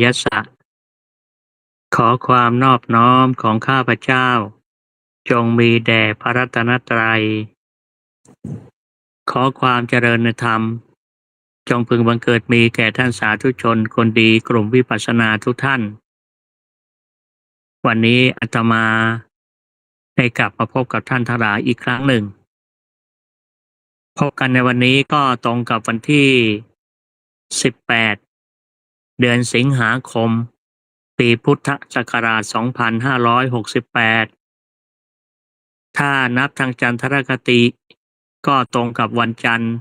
ยสะขอความนอบน้อมของข้าพเจ้าจงมีแด่พระรัตนตรัยขอความเจริญในธรรมจงพึงบังเกิดมีแก่ท่านสาธุชนคนดีกลุ่มวิปัสสนาทุกท่านวันนี้อาตมาได้กลับมาพบกับท่านทั้งหลายอีกครั้งหนึ่งพบกันในวันนี้ก็ตรงกับวันที่18เดือนสิงหาคมปีพุทธศักราช2568ถ้านับทางจันทรคติก็ตรงกับวันจันทร์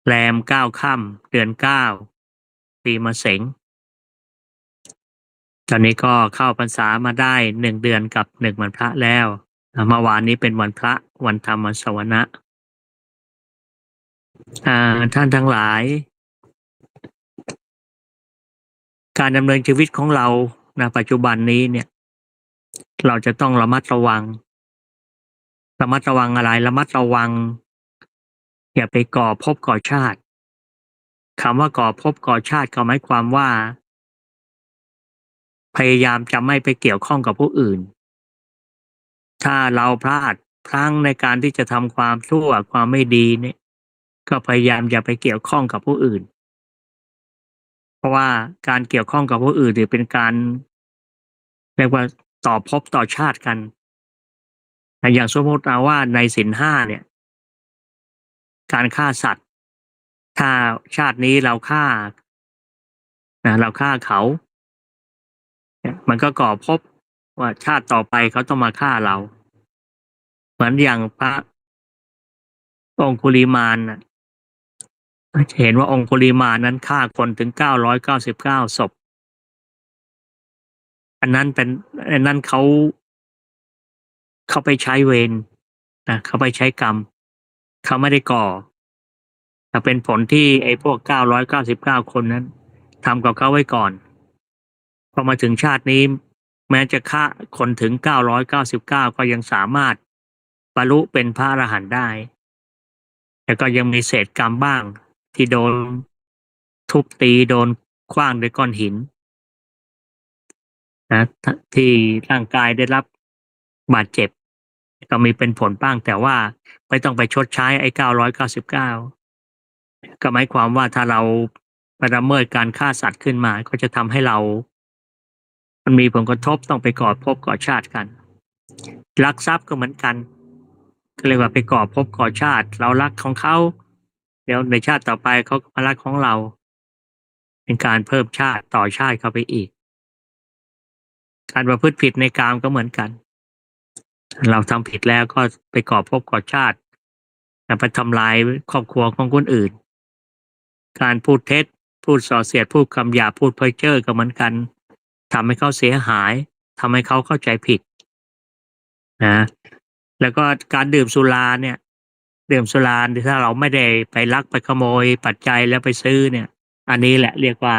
แรม9ค่ำเดือน9ปีมะเสงตอนนี้ก็เข้าพรรษามาได้1เดือนกับ1วันพระแล้วเมื่อวานนี้เป็นวันพระวันธรรมสวนะท่านทั้งหลายการดำเนินชีวิตของเราในปัจจุบันนี้เนี่ยเราจะต้องระมัดระวังอะไรระมัดระวังอย่าไปก่อภพก่อชาติคำว่าก่อภพก่อชาติก็หมายความว่าพยายามจะไม่ไปเกี่ยวข้องกับผู้อื่นถ้าเราพลาดพลั้งในการที่จะทำความชั่วความไม่ดีเนี่ยก็พยายามอย่าไปเกี่ยวข้องกับผู้อื่นเพราะว่าการเกี่ยวข้องกับผู้อื่นถือเป็นการเรียกว่าต่อภพต่อชาติกันอย่างสมมติเอาว่าในศีลห้าเนี่ยการฆ่าสัตว์ถ้าชาตินี้เราฆ่าเขามันก็ก่อภพว่าชาติต่อไปเขาต้องมาฆ่าเราเหมือนอย่างพระองคุลิมานน่ะจะเห็นว่าองคุลิมานนั้นฆ่าคนถึง999ศพอันนั้นเขาไปใช้เวรเขาไปใช้กรรมเขาไม่ได้ก่อแต่เป็นผลที่ไอ้พวก999คนนั้นทำกับเขาไว้ก่อนพอมาถึงชาตินี้แม้จะฆ่าคนถึง999ก็ยังสามารถบรรลุเป็นพระอรหันต์ได้แต่ก็ยังมีเศษกรรมบ้างที่โดนทุบตีโดนขว้างด้วยก้อนหินที่ร่างกายได้รับบาดเจ็บก็มีเป็นผลบ้างแต่ว่าไม่ต้องไปชดใช้ไอ้999ก็หมายความว่าถ้าเราไปละเมิดการฆ่าสัตว์ขึ้นมาก็จะทำให้เรามันมีผลกระทบต้องไปก่อภพก่อชาติกันลักทรัพย์ก็เหมือนกันก็เรียกว่าไปก่อภพก่อชาติเรารักของเขาเดี๋ยวในชาติต่อไปเขาก็มารักของเราเป็นการเพิ่มชาติต่อชาติเข้าไปอีกการประพฤติผิดในกามก็เหมือนกันเราทำผิดแล้วก็ไปก่อภพก่อชาติไปทำลายครอบครัวของคนอื่นการพูดเท็จพูดส่อเสียดพูดคำหยาบพูดเพ้อเจ้อก็เหมือนกันทำให้เขาเสียหายทำให้เขาเข้าใจผิดนะแล้วก็การดื่มสุราเนี่ยดื่มสุราถ้าเราไม่ได้ไปลักไปขโมยปัจจัยแล้วไปซื้อเนี่ยอันนี้แหละเรียกว่า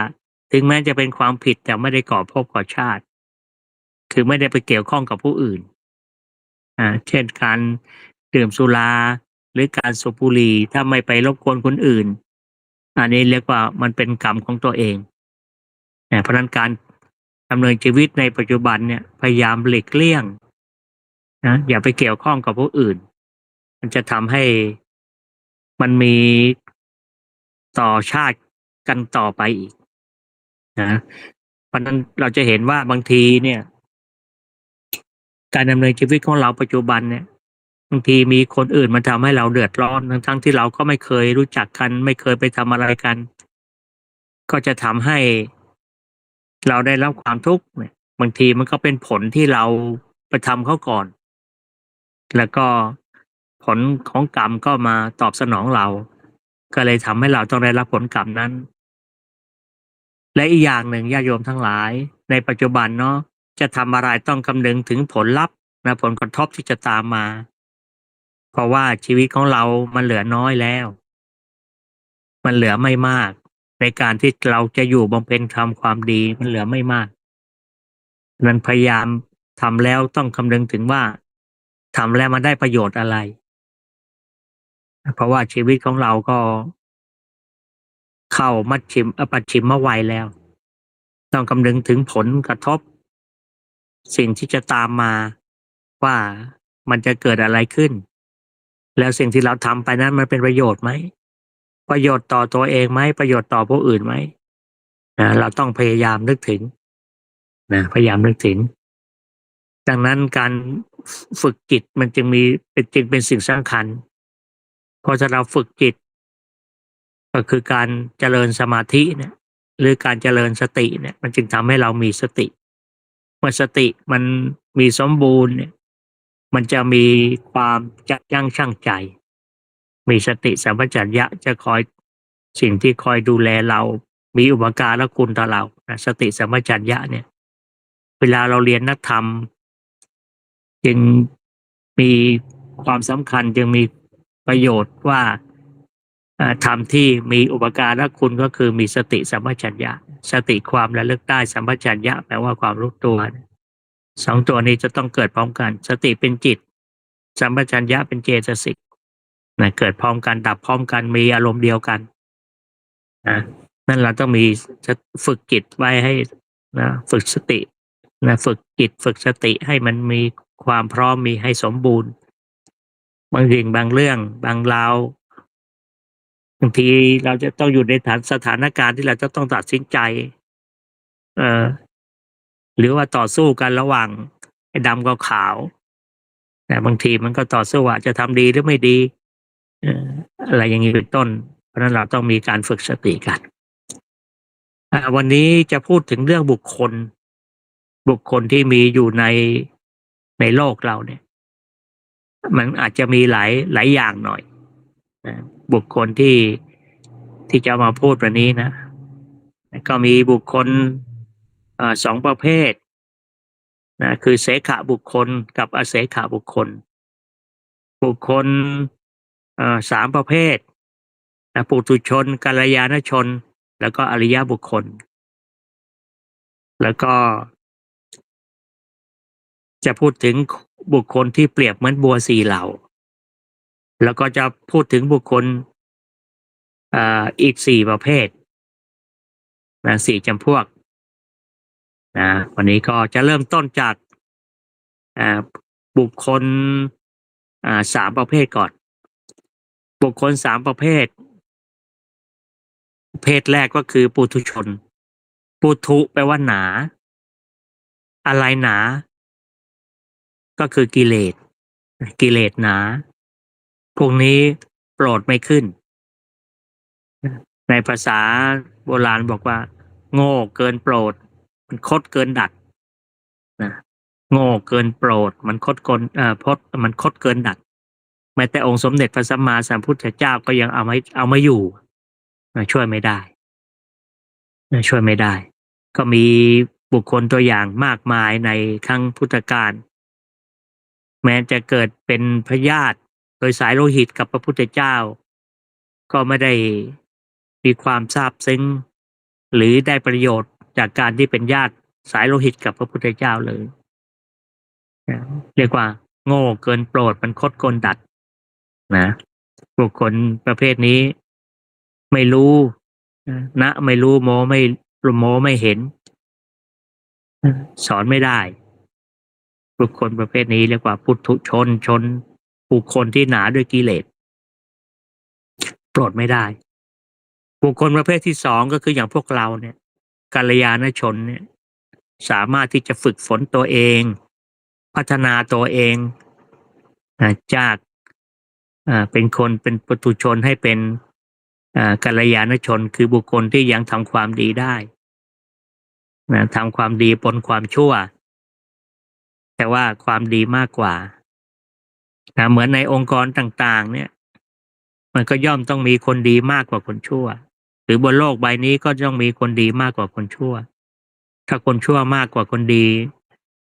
ถึงแม้จะเป็นความผิดแต่ไม่ได้ก่อภพก่อชาติคือไม่ได้ไปเกี่ยวข้องกับผู้อื่นเช่นการดื่มสุราหรือการสูบบุหรี่ถ้าไม่ไปรบกวนคนอื่นอันนี้เรียกว่ามันเป็นกรรมของตัวเองเพราะฉะนั้นการดำเนินชีวิตในปัจจุบันเนี่ยพยายามหลีกเลี่ยงอย่าไปเกี่ยวข้องกับผู้อื่นมันจะทำให้มันมีต่อชาติกันต่อไปอีกนะเพราะนั้นเราจะเห็นว่าบางทีเนี่ยการดำเนินชีวิตของเราปัจจุบันเนี่ยบางทีมีคนอื่นมาทำให้เราเดือดร้อนทั้งที่เราก็ไม่เคยรู้จักกันไม่เคยไปทำอะไรกันก็จะทำให้เราได้รับความทุกข์เนี่ยบางทีมันก็เป็นผลที่เราไปทำเขาก่อนแล้วก็ผลของกรรมก็มาตอบสนองเราก็เลยทำให้เราต้องได้รับผลกรรมนั้นและอีกอย่างหนึ่งญาติโยมทั้งหลายในปัจจุบันเนาะจะทำอะไรต้องคำนึงถึงผลลัพธ์ผลกระทบที่จะตามมาเพราะว่าชีวิตของเรามันเหลือน้อยแล้วมันเหลือไม่มากในการที่เราจะอยู่บำเพ็ญทำความดีมันเหลือไม่มากนั้นพยายามทำแล้วต้องคำนึงถึงว่าทำแล้วมันได้ประโยชน์อะไรเพราะว่าชีวิตของเราก็เข้ามัชชิมปัจฉิมวัยแล้ว ต้องคำนึงถึงผลกระทบสิ่งที่จะตามมาว่ามันจะเกิดอะไรขึ้นแล้วสิ่งที่เราทำไปนั้นมันเป็นประโยชน์ไหมประโยชน์ต่อตัวเองไหมประโยชน์ต่อผู้อื่นไหมเราต้องพยายามนึกถึงพยายามนึกถึงดังนั้นการฝึกจิตมันจึงเป็นสิ่งสำคัญเพราะถ้าเราฝึกจิตก็คือการเจริญสมาธิเนี่ยหรือการเจริญสติเนี่ยมันจึงทำให้เรามีสติเมื่อสติมันมีสมบูรณ์เนี่ยมันจะมีความยับยั้งชั่งใจมีสติสัมปชัญญะจะคอยสิ่งที่คอยดูแลเรามีอุปการะคุณต่อเราสติสัมปชัญญะเนี่ยเวลาเราเรียนนักธรรมจึงมีความสำคัญจึงมีประโยชน์ว่าธรรมที่มีอุปการะคุณก็คือมีสติสัมปชัญญะสติความระลึกได้สัมปชัญญะแปลว่าความรู้ตัวสองตัวนี้จะต้องเกิดพร้อมกันสติเป็นจิตสัมปชัญญะเป็นเจตสิกเกิดพร้อมกันดับพร้อมกันมีอารมณ์เดียวกันนั่นเราต้องมีฝึกจิตไว้ให้ฝึกสติฝึกจิตฝึกสติให้มันมีความพร้อมมีให้สมบูรณ์บางสิ่งบางเรื่องบางราวบางทีเราจะต้องอยู่ในสถานการณ์ที่เราจะต้องตัดสินใจหรือว่าต่อสู้กันระหว่างไอ้ดำกับขาวแต่บางทีมันก็ต่อสู้ว่าจะทำดีหรือไม่ดีอะไรอย่างนี้เป็นต้นเพราะนั้นเราต้องมีการฝึกสติกันวันนี้จะพูดถึงเรื่องบุคคลที่มีอยู่ในโลกเราเนี่ยมันอาจจะมีหลายอย่างหน่อยบุคคลที่จะมาพูดวันนี้นะก็มีบุคคลสองประเภทคือเสขบุคคลกับอเสขบุคคลบุคคลสามประเภทปุถุชนกัลยาณชนแล้วก็อริยบุคคลแล้วก็จะพูดถึงบุคคลที่เปรียบเหมือนบัวสี่เหล่าแล้วก็จะพูดถึงบุคคลอีกสี่ประเภทสี่จำพวกวันนี้ก็จะเริ่มต้นจากบุคคลสามประเภทก่อนบุคคลสามประเภทแรกก็คือปุถุชนปุถุแปลว่าหนาอะไรหนาก็คือกิเลสหนาพวกนี้โปรดไม่ขึ้นในภาษาโบราณบอกว่าโง่เกินโปรดมันคดเกินดัดโง่เกินโปรดมันคดเกินมันคดเกินดัดแม้แต่องค์สมเด็จพระสัมมาสัมพุทธเจ้าก็ยังเอาไม่อยู่ช่วยไม่ได้ก็มีบุคคลตัวอย่างมากมายในครั้งพุทธกาลแม้จะเกิดเป็นพญาติโดยสายโลหิตกับพระพุทธเจ้าก็ไม่ได้มีความซาบซึ้งหรือได้ประโยชน์จากการที่เป็นญาติสายโลหิตกับพระพุทธเจ้าเลยเรียกว่าโง่เกินโปรดมันคดโกนดัดบุคคลประเภทนี้ไม่รู้ไม่รู้โมไม่เห็นสอนไม่ได้บุคคลประเภทนี้เรียกว่าปุถุชนบุคคลที่หนาด้วยกิเลสโปรดไม่ได้บุคคลประเภทที่สองก็คืออย่างพวกเราเนี่ยกัลยาณชนเนี่ยสามารถที่จะฝึกฝนตัวเองพัฒนาตัวเองจากเป็นปุถุชนให้เป็นกัลยาณชนคือบุคคลที่ยังทำความดีได้ทำความดีปนความชั่วแต่ว่าความดีมากกว่าเหมือนในองค์กรต่างๆเนี่ยมันก็ย่อมต้องมีคนดีมากกว่าคนชั่วหรือบนโลกใบนี้ก็ต้องมีคนดีมากกว่าคนชั่วถ้าคนชั่วมากกว่าคนดี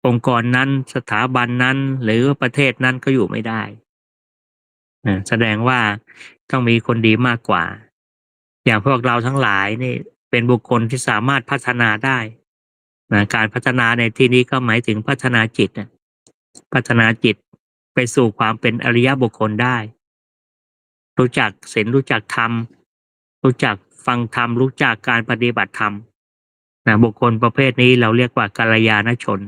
องค์กรนั้นสถาบันนั้นหรือประเทศนั้นก็อยู่ไม่ได้แสดงว่าต้องมีคนดีมากกว่าอย่างพวกเราทั้งหลายนี่เป็นบุคคลที่สามารถพัฒนาได้การพัฒนาในที่นี้ก็หมายถึงพัฒนาจิตพัฒนาจิตไปสู่ความเป็นอริยบุคคลได้รู้จักศีลรู้จักธรรมรู้จักฟังธรรมรู้จักการปฏิบัติธรรม บุคคลประเภทนี้เราเรียกว่ากัลยาณชน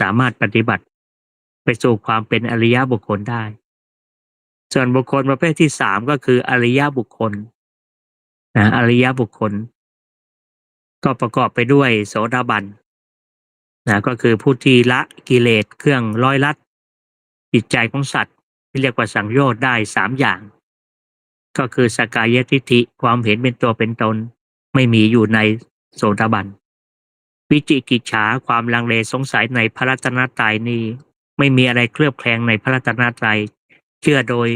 สามารถปฏิบัติไปสู่ความเป็นอริยบุคคลได้ส่วนบุคคลประเภทที่สามก็คืออริยบุคคลอริยบุคคลก็ประกอบไปด้วยโสดาบันก็คือผู้ที่ละกิเลสเครื่องร้อยลัดจิตใจของสัตว์ที่เรียกว่าสังโยชน์ได้สามอย่างก็คือสกายทิฏฐิความเห็นเป็นตัวเป็นตนไม่มีอยู่ในโสดาบันวิจิกิจฉาความลังเลสงสัยในพระรัตนตรัยนี้ไม่มีอะไรเคลือบแคลงในพระรัตนตรัยเชื่อโดย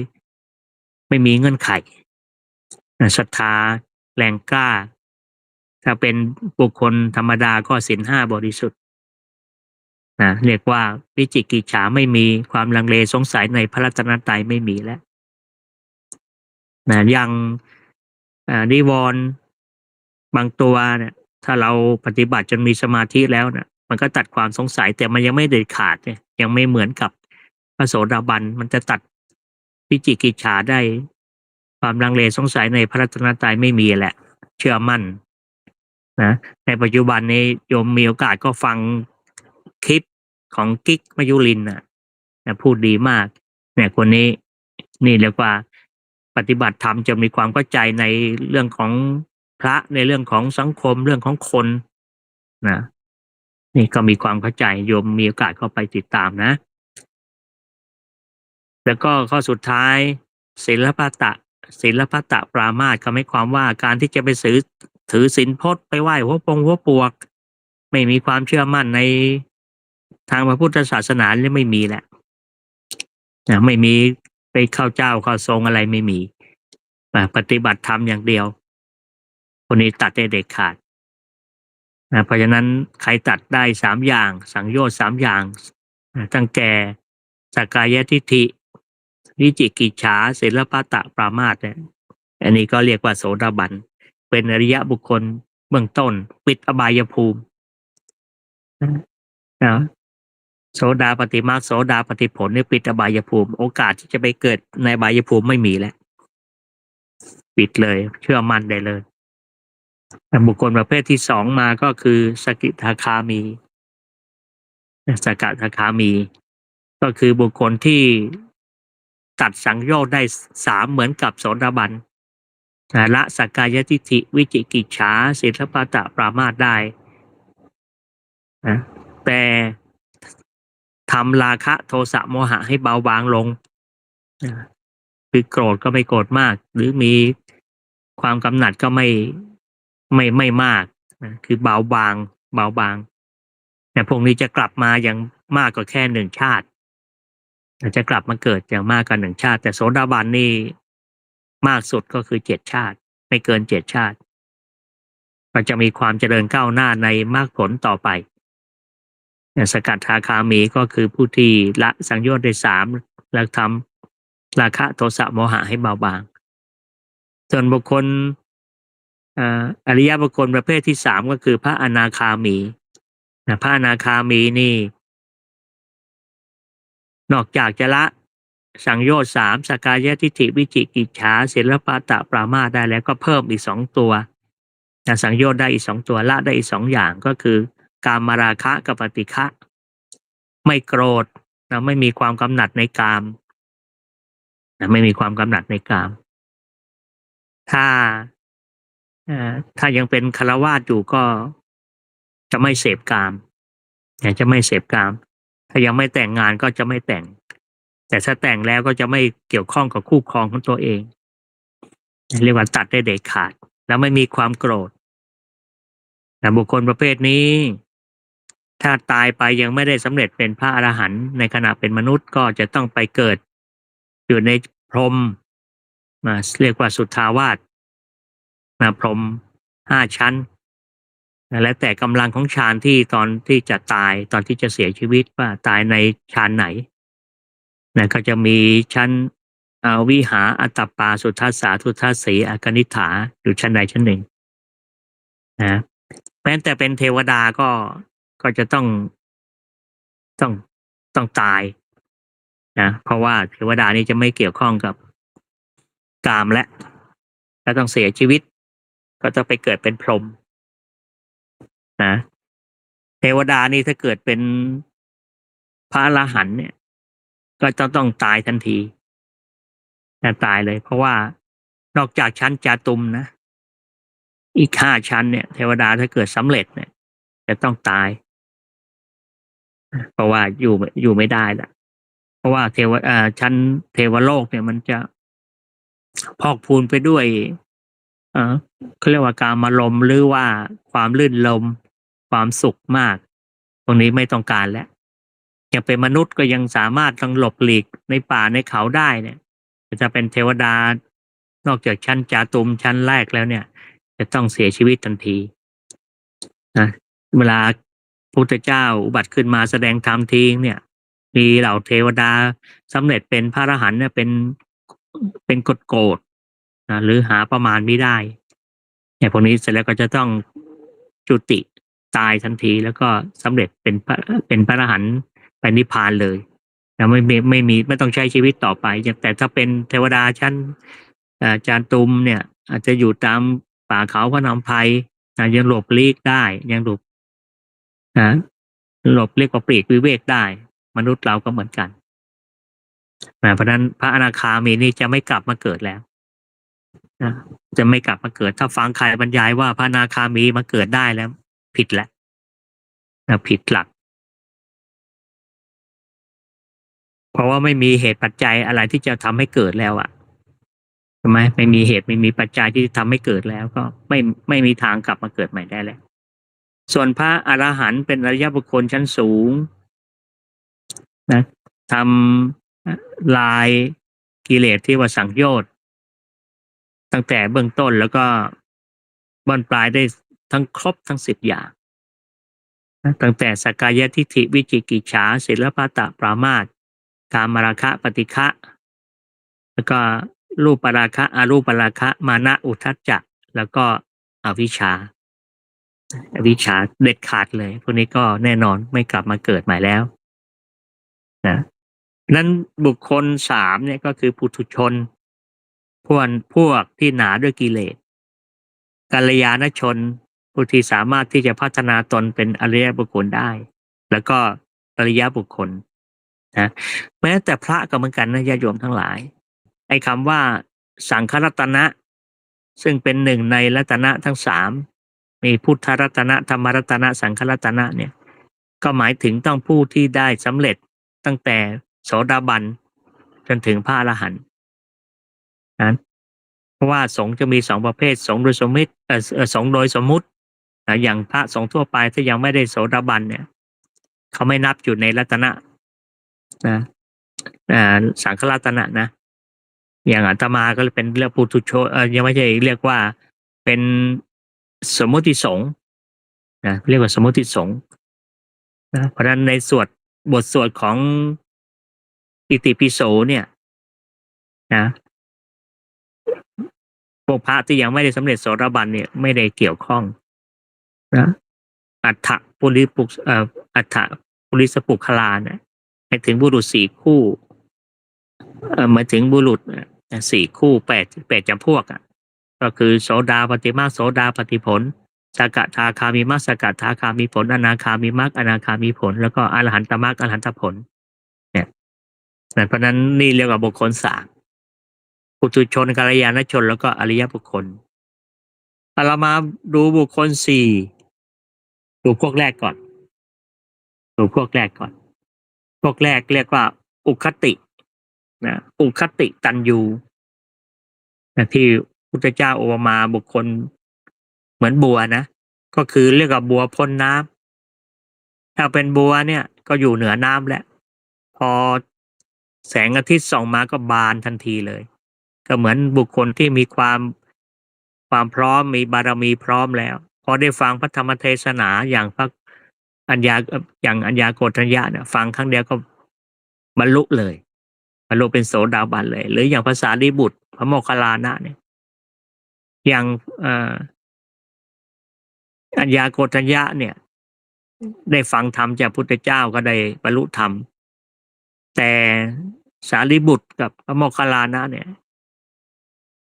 ไม่มีเงื่อนไขศรัทธาแรงกล้าถ้าเป็นบุคคลธรรมดาก็ศีลห้าบริสุทธิ์เรียกว่าวิจิกิจฉาไม่มีความลังเลสงสัยในพระรัตนตรัยไม่มีแล้วอย่างนิวรณ์บางตัวเนี่ยถ้าเราปฏิบัติจนมีสมาธิแล้วเนี่ยมันก็ตัดความสงสัยแต่มันยังไม่เด็ดขาดเนี่ยยังไม่เหมือนกับพระโสดาบันมันจะตัดวิจิกิจฉาได้ความลังเลสงสัยในพระรัตนตรัยไม่มีแหละเชื่อมั่นในปัจจุบันนี้โยมมีโอกาสก็ฟังคลิปของกิ๊กมยุรินทร์พูดดีมากเนี่ยคนนี้นี่เรียกว่าปฏิบัติธรรมจะมีความเข้าใจในเรื่องของพระในเรื่องของสังคมเรื่องของคนนี่ก็มีความเข้าใจโยมมีโอกาสเข้าไปติดตามนะแล้วก็ข้อสุดท้ายศีลพัตตะปรามาสก็หมายความว่าการที่จะไปถือศีลพจน์ไปไหว้หัวปวกไม่มีความเชื่อมั่นในทางพระพุทธศาสนาเนี่ยไม่มีแหละไม่มีไปเข้าเจ้าเข้าทรงอะไรไม่มีปฏิบัติธรรมอย่างเดียวคนนี้ตัดได้เด็ดขาดเพราะฉะนั้นใครตัดได้สามอย่างสังโยชน์สามอย่างตั้งแต่สักกายทิฏฐิวิจิกิจฉาศีลพัตตะปรามาสเนี่ยอันนี้ก็เรียกว่าโสดาบันเป็นอริยบุคคลเบื้องต้นปิดอบายภูมิโสดาปฏิมาโสดาปฏิผลนี่ปิดอบายภูมิโอกาสที่จะไปเกิดในอบายภูมิไม่มีแล้วปิดเลยเชื่อมั่นได้เลยบุคคลประเภทที่สองมาก็คือสกิทาคามีสกทาคามีก็คือบุคคลที่ตัดสังโยชน์ได้สามเหมือนกับโสดาบันละสักกายทิฏฐิวิจิกิจฉาศีลพัตตะปรามาสได้แต่ทำราคะโทสะโมหะให้เบาบางลงคือโกรธก็ไม่โกรธมากหรือมีความกำหนัดก็ไม่มากคือเบาบางแต่พวกนี้จะกลับมาอย่างมากกว่าแค่หนึ่งชาติจะกลับมาเกิดอย่างมากกว่าหนึ่งชาติแต่โสดาบันนี่มากสุดก็คือ7ชาติไม่เกิน7ชาติก็จะมีความเจริญก้าวหน้าในมรรคผลต่อไปสกัดทาคามีก็คือผู้ที่ละสังโยชน์ได้3แล้วทำราคะโทสะโมหะให้เบาบางส่วนบุคคลอริยบุคคลประเภทที่3ก็คือพระอนาคามีพระอนาคามีนี่นอกจากจะละสังโยชน์3สกายทิฏฐิวิจิกิจฉาศีลพัตตะปรามาสได้แล้วก็เพิ่มอีก2ตัวสังโยชน์ได้อีก2ตัวละได้อีก2อย่างก็คือกามราคะกับปฏิฆะไม่โกรธไม่มีความกำหนัดในกามไม่มีความกำหนัดในกามถ้ายังเป็นฆราวาสอยู่ก็จะไม่เสพกามจะไม่เสพกามถ้ายังไม่แต่งงานก็จะไม่แต่งแต่ถ้าแต่งแล้วก็จะไม่เกี่ยวข้องกับคู่ครองของตัวเองเรียกว่าตัดได้เด็ดขาดแล้วไม่มีความโกรธแต่บุคคลประเภทนี้ถ้าตายไปยังไม่ได้สำเร็จเป็นพระอรหันต์ในขณะเป็นมนุษย์ก็จะต้องไปเกิดอยู่ในพรหมเรียกว่าสุทธาวาสพรหม5ชั้นแล้วแต่กำลังของฌานที่ตอนที่จะตายตอนที่จะเสียชีวิตว่าตายในฌานไหนก็จะมีชั้นวิหาอัตตปาสุทัสสาทุทัสสีอกนิษฐาอยู่ชั้นใดชั้นหนึ่งแม้แต่เป็นเทวดาก็จะต้องตายเพราะว่าเทวดานี้จะไม่เกี่ยวข้องกับกามและต้องเสียชีวิตก็ต้องไปเกิดเป็นพรหม นะเทวดานี่ถ้าเกิดเป็นพระอรหันต์เนี่ยก็จะต้องตายทันทีตายเลย เพราะว่านอกจากชั้นจาตุมนะอีก5 ชั้นเนี่ยเทวดาถ้าเกิดสำเร็จเนี่ยจะต้องตายเพราะว่าอยู่ไม่ได้ละเพราะว่าชั้นเทวโลกเนี่ยมันจะพอกพูนไปด้วยเขาเรียกว่าการมารมณ์หรือว่าความลื่นลมความสุขมากตรงนี้ไม่ต้องการแล้วยังเป็นมนุษย์ก็ยังสามารถต้องหลบหลีกในป่าในเขาได้เนี่ยจะเป็นเทวดานอกจากชั้นจาตุมชั้นแรกแล้วเนี่ยจะต้องเสียชีวิตทันทีนะเวลาพุทธเจ้าอุบัติขึ้นมาแสดงธรรมทีเนี่ยมีเหล่าเทวดาสำเร็จเป็นพระอรหันต์เนี่ยเป็นกฎโกฎนะหรือหาประมาณไม่ได้เนี่ยพวกนี้เสร็จแล้วก็จะต้องจุติตายทันทีแล้วก็สำเร็จเป็นพระอรหันต์ไปนิพพานเลยนะไม่ต้องใช้ชีวิตต่อไปแต่ถ้าเป็นเทวดาชั้นจาตุมเนี่ยอาจจะอยู่ตามป่าเขาพระนำไพรยังหลบลี้ได้ยังนะหลบเรียกว่าปลีกวิเวกได้มนุษย์เราก็เหมือนกันเพราะนั้นพระอนาคามีนี่จะไม่กลับมาเกิดแล้วนะจะไม่กลับมาเกิดถ้าฟังใครบรรยายว่าพระอนาคามีมาเกิดได้แล้วผิดแล้วนะผิดหลักเพราะว่าไม่มีเหตุปัจจัยอะไรที่จะทำให้เกิดแล้วอ่ะใช่ไหมไม่มีเหตุไม่มีปัจจัยที่ทำให้เกิดแล้วก็ไม่มีทางกลับมาเกิดใหม่ได้แล้วส่วนพระอรหันต์เป็นอริยบุคคลชั้นสูงนะทำลายกิเลสที่ว่าสังโยชน์ตั้งแต่เบื้องต้นแล้วก็บั้นปลายได้ทั้งครบทั้ง10 อย่างตั้งแต่สักกายทิฏฐิวิจิกิจฉาศีลพัตตปรามาสกามราคะปฏิฆะแล้วก็รูปราคะอรูปราคะมานะอุทธัจจะแล้วก็อวิชชาเด็ดขาดเลยพวกนี้ก็แน่นอนไม่กลับมาเกิดใหม่แล้วนะนั้นบุคคล3เนี่ยก็คือปุถุชนพวกที่หนาด้วยกิเลสกัลยาณชนผู้ที่สามารถที่จะพัฒนาตนเป็นอริยบุคคลได้แล้วก็อริยบุคคลนะแม้แต่พระก็เหมือนกันนะญาติโยมทั้งหลายไอ้คำว่าสังฆรัตนะซึ่งเป็นหนึ่งในรัตนะทั้ง3มีพุทธรัตนะธรรมรัตนะสังฆรัตนะเนี่ยก็หมายถึงต้องผู้ที่ได้สำเร็จตั้งแต่โสดาบันจนถึงพระอรหันต์นะเพราะว่าสงฆ์จะมี2 ประเภทสงฆ์โดยสมมติสงฆ์โดยสมมุติอย่างพระสงฆ์ทั่วไปถ้ายังไม่ได้โสดาบันเนี่ยเขาไม่นับอยู่ในรัตนะนะสังฆรัตนะนะอย่างอาตมาก็เป็นเรียกปุถุชนยังไม่ใช่เรียกว่าเป็นสมมติสงฆ์นะเรียกว่าสมมติสงฆ์นะเพราะฉะนั้นในบทสวดของอิติปิโสเนี่ยนะพวกพระที่ยังไม่ได้สำเร็จโสดาบันเนี่ยไม่ได้เกี่ยวข้องนะอัฏฐปุริปุอัฏฐปุริสปุคลาเนี่ยหมายถึงบุรุษ4 คู่หมายถึงบุรุษ4 คู่แปดจำพวกก็คือโสดาปฏิมาโสดาปฏิผลสกทาคามิมัคสกทาคามิผลอนาคามิมัคอนาคามิผลแล้วก็อรหันตมัคอรหันตผลเนี่ยเพราะนั้นนี่เรียกว่าบุคคล3ปุถุชนกัลยาณชนแล้วก็อริยบุคคลเรามาดูบุคคล4ดูพวกแรกก่อนพวกแรกเรียกว่าอุคตินะอุคติตันยูนะที่พุทธเจ้าอุปมาบุคคลเหมือนบัวนะก็คือเรียกว่าบัวพ้นน้ำถ้าเป็นบัวเนี่ยก็อยู่เหนือน้ำแล้วพอแสงอาทิตย์ส่องมาก็บานทันทีเลยก็เหมือนบุคคลที่มีความพร้อมมีบารมีพร้อมแล้วพอได้ฟังพระธรรมเทศนาอย่างอัญญาโกฏัญญะเนี่ยฟังครั้งเดียวก็บรรลุเลยบรรลุเป็นโสดาบันเลยหรืออย่างภาษาลิบุตรพระโมคคัลลานะเนี่ยอย่างอัญญาโกฏัญญะเนี่ยได้ฟังธรรมจากพุทธเจ้าก็ได้บรรลุธรรมแต่สารีบุตรกับพระโมคคัลลานะเนี่ย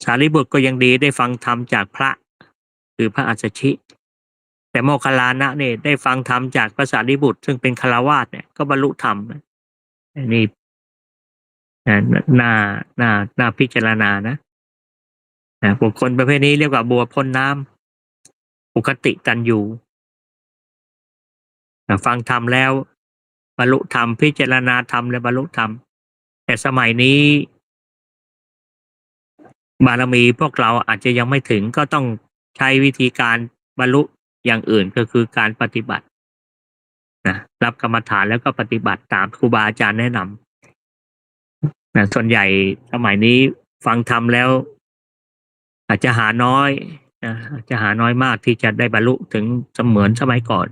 สารีบุตรก็ยังดีได้ฟังธรรมจากพระคือพระอัสสชิ แต่โมคคัลลานะเนี่ยได้ฟังธรรมจากพระสารีบุตรซึ่งเป็นฆราวาสเนี่ยก็บรรลุธรรมอันนี้น่าน่าน่าพิจารณานะบุคคลประเภทนี้เรียกว่าบัวพ้นน้ำอุคติตันยูฟังธรรมแล้วบรรลุธรรมพิจารณาธรรมและบรรลุธรรมแต่สมัยนี้บารมีพวกเราอาจจะยังไม่ถึงก็ต้องใช้วิธีการบรรลุอย่างอื่นก็คือการปฏิบัติรับกรรมฐานแล้วก็ปฏิบัติตามครูบาอาจารย์แนะนำส่วนใหญ่สมัยนี้ฟังธรรมแล้วอาจจะหาน้อยอาจจะหาน้อยมากที่จะได้บรรลุถึงเสมือนสมัยก่อน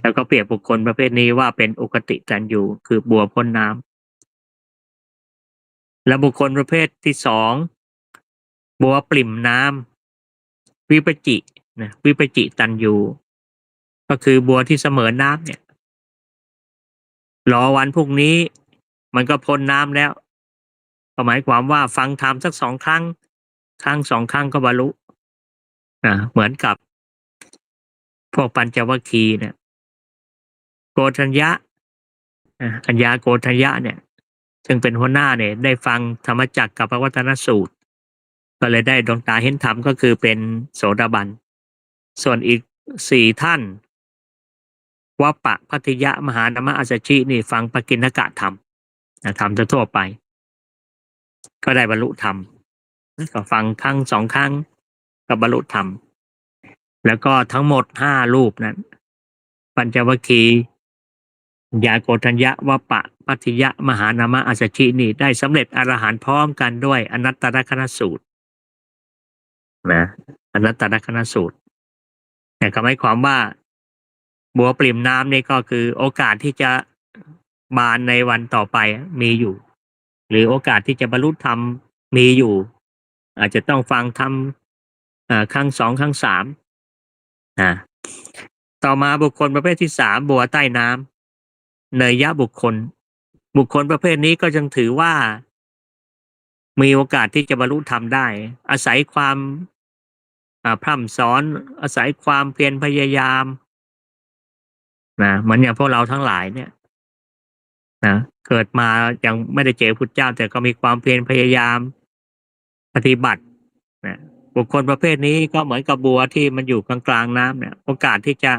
แล้วก็เปรียบบุคคลประเภทนี้ว่าเป็นอุคติตันยูคือบัวพ้นน้ำและบุคคลประเภทที่สองบัวปริ่มน้ำวิปจิวิปจิตันยูก็คือบัวที่เสมอน้ำเนี่ยรอวันพรุ่งนี้มันก็พ้นน้ำแล้วก็หมายความว่าฟังธรรมสัก2 ครั้ง2 ครั้งก็บรรลุเหมือนกับพวกปัญจวัคคีย์เนี่ยโกฏัญญะอัญญาโกฏัญญะเนี่ยซึ่งเป็นหัวหน้าเนี่ยได้ฟังธรรมจักรกับพระวัฒนสูตรก็เลยได้ดวงตาเห็นธรรมก็คือเป็นโสดาบันส่วนอีก4 ท่านวัปปะพัทธิยะมหานามะอัสสชินี่ฟังปกิณกะธรรมธรรมทั่วไปก็ได้บรรลุธรรมก็ฟังครั้ง2 ครั้งก็บรรลุธรรมแล้วก็ทั้งหมด5 รูปนั้นปัญจวัคคีย์ยาโกฏัญญะวัปปะพัทธิยะมหานามะอัสสชินี่ได้สำเร็จอรหันต์พร้อมกันด้วยอนัตตลกนสูตรอนัตตลกนสูตรแต่ก็หมายความว่าบัวปริ่มน้ำนี่ก็คือโอกาสที่จะบานในวันต่อไปมีอยู่ หรือโอกาสที่จะบรรลุธรรมมีอยู่ อาจจะต้องฟังธรรมครั้ง2 ครั้ง3ต่อมาบุคคลประเภทที่3บัวใต้น้ำเนยยะบุคคลประเภทนี้ก็ยังถือว่ามีโอกาสที่จะบรรลุธรรมได้อาศัยความพร่ำสอนอาศัยความเพียรพยายามเหมือนอย่างพวกเราทั้งหลายเนี่ยเกิดมายังไม่ได้เจอพุทธเจ้าแต่ก็มีความเพียรพยายามปฏิบัติบุคคลประเภทนี้ก็เหมือนกับบัวที่มันอยู่กลางๆน้ำเนี่ยโอกาสที่จะ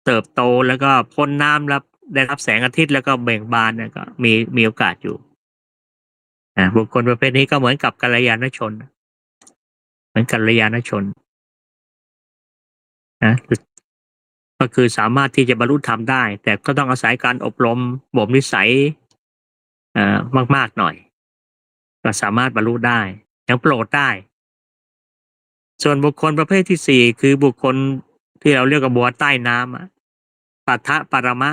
เติบโตแล้วก็พ้นน้ำแล้วได้รับแสงอาทิตย์แล้วก็เบ่งบานเนี่ยก็มีโอกาสอยู่บุคคลประเภทนี้ก็เหมือนกับกัลยาณชนเหมือนกัลยาณชนก็คือสามารถที่จะบรรลุธรรมได้แต่ก็ต้องอาศัยการอบรมบ่มนิสัยมากๆหน่อยก็สามารถบรรลุได้ยังโปรดได้ส่วนบุคคลประเภทที่4คือบุคคลที่เราเรียกว่าบัวใต้น้ำปัทะปรมะ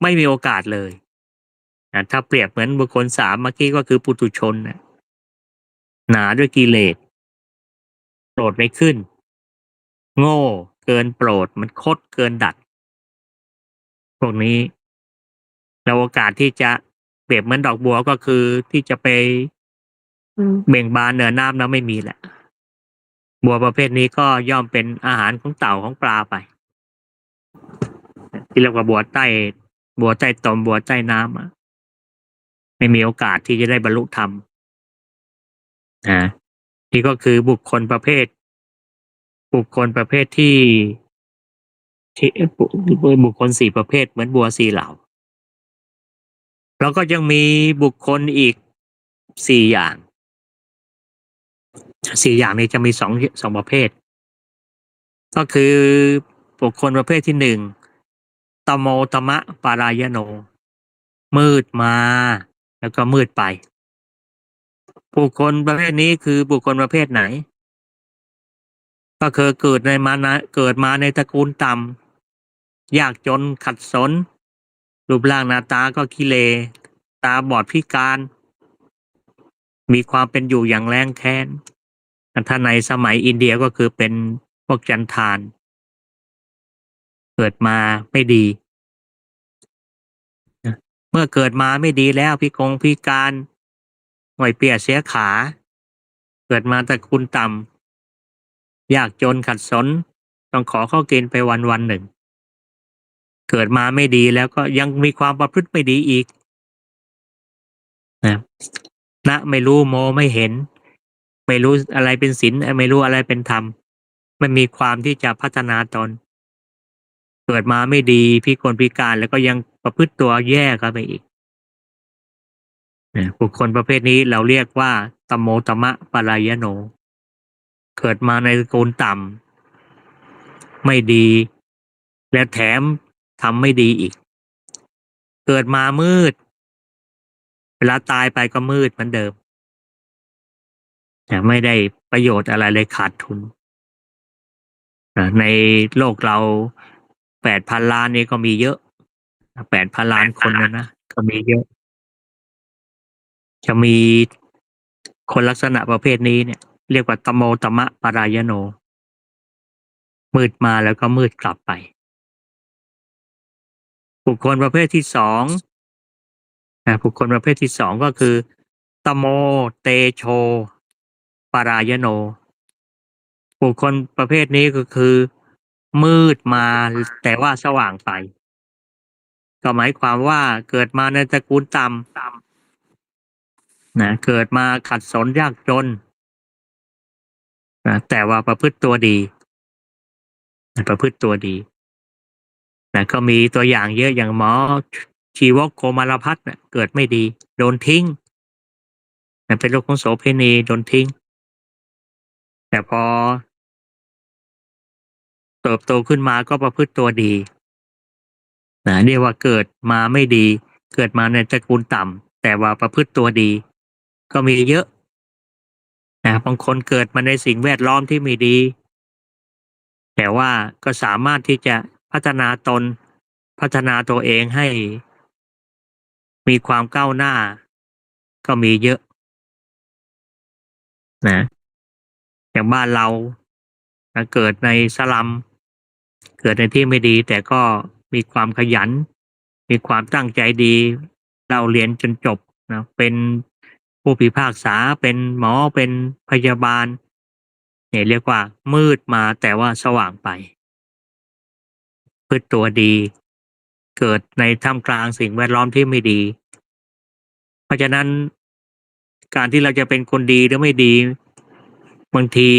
ไม่มีโอกาสเลยถ้าเปรียบเหมือนบุคคล3เมื่อกี้ก็คือปุถุชนหนาด้วยกิเลสโปรดไม่ขึ้นโง่เกินโปรดมันคดเกินดัดพวกนี้แล้วโอกาสที่จะเปรียบเหมือนดอกบัวก็คือที่จะไปเบ่งบานเหนือน้ำแล้วไม่มีแหละบัวประเภทนี้ก็ย่อมเป็นอาหารของเต่าของปลาไปที่เรียกว่าบัวใต้ตมบัวใต้น้ำไม่มีโอกาสที่จะได้บรรลุธรรมนี่ก็คือบุคคลประเภทที่บุคคล4 ประเภทเหมือนบัว4 เหล่าแล้วก็ยังมีบุคคลอีก4 อย่างนี้จะมี2 ประเภทก็คือบุคคลประเภทที่1ตโมตมะปารายโนมืดมาแล้วก็มืดไปบุคคลประเภทนี้คือบุคคลประเภทไหนก็คือเกิดมาในตระกูลต่ำยากจนขัดสนรูปร่างหน้าตาก็ขี้เหร่ตาบอดพิการมีความเป็นอยู่อย่างแรงแค้นถ้าในสมัยอินเดียก็คือเป็นพวกจันทานเกิดมาไม่ดีเมื่อเกิดมาไม่ดีแล้วพิการห่วยเปียเสียขาเกิดมาตระกูลต่ ยากจนขัดสนต้องขอข้าวกินไปวันหนึ่งเกิดมาไม่ดีแล้วก็ยังมีความประพฤติไม่ดีอีกนะนะไม่รู้โมไม่เห็นไม่รู้อะไรเป็นศีลไม่รู้อะไรเป็นธรรมไม่มีความที่จะพัฒนาตนเกิดมาไม่ดีพิกลพิการแล้วก็ยังประพฤติตัวแย่เข้าไปอีกบุคคลประเภทนี้เราเรียกว่าตโมตมะปรายโนเกิดมาในตระกูลต่ำไม่ดีและแถมทำไม่ดีอีกเกิดมามืดเวลาตายไปก็มืดเหมือนเดิมไม่ได้ประโยชน์อะไรเลยขาดทุนในโลกเรา8,000 ล้านนี่ก็มีเยอะ8,000 ล้านคนนะก็มีเยอะจะมีคนลักษณะประเภทนี้เนี่ยเรียกว่าตโมตมะปรายโนมืดมาแล้วก็มืดกลับไปบุคคลประเภทที่สองบุคคลประเภทที่สองก็คือตโมเตโชปรายโนบุคคลประเภทนี้ก็คือมืดมาแต่ว่าสว่างไปก็หมายความว่าเกิดมาในตระกูลต่ำเกิดมาขัดสนยากจนแต่ว่าประพฤติตัวดีประพฤติตัวดีก็มีตัวอย่างเยอะอย่างหมอชีวกโกมารพัฒน์เกิดไม่ดีโดนทิ้งเป็นโรคของโสเภณีโดนทิ้งแต่พอเติบโตขึ้นมาก็ประพฤติตัวดีเรียกว่าเกิดมาไม่ดีเกิดมาในตระกูลต่ำแต่ว่าประพฤติตัวดีก็มีเยอะบางคนเกิดมาในสิ่งแวดล้อมที่ไม่ดีแต่ว่าก็สามารถที่จะพัฒนาตนพัฒนาตัวเองให้มีความก้าวหน้าก็มีเยอะนะอย่างบ้านเราเกิดในสลัมเกิดในที่ไม่ดีแต่ก็มีความขยันมีความตั้งใจดีเราเรียนจนจบเป็นผู้พิพากษาเป็นหมอเป็นพยาบาลเนี่ยเรียกว่ามืดมาแต่ว่าสว่างไปพืชตัวดีเกิดในท่ามกลางสิ่งแวดล้อมที่ไม่ดีเพราะฉะนั้นการที่เราจะเป็นคนดีหรือไม่ดีบางที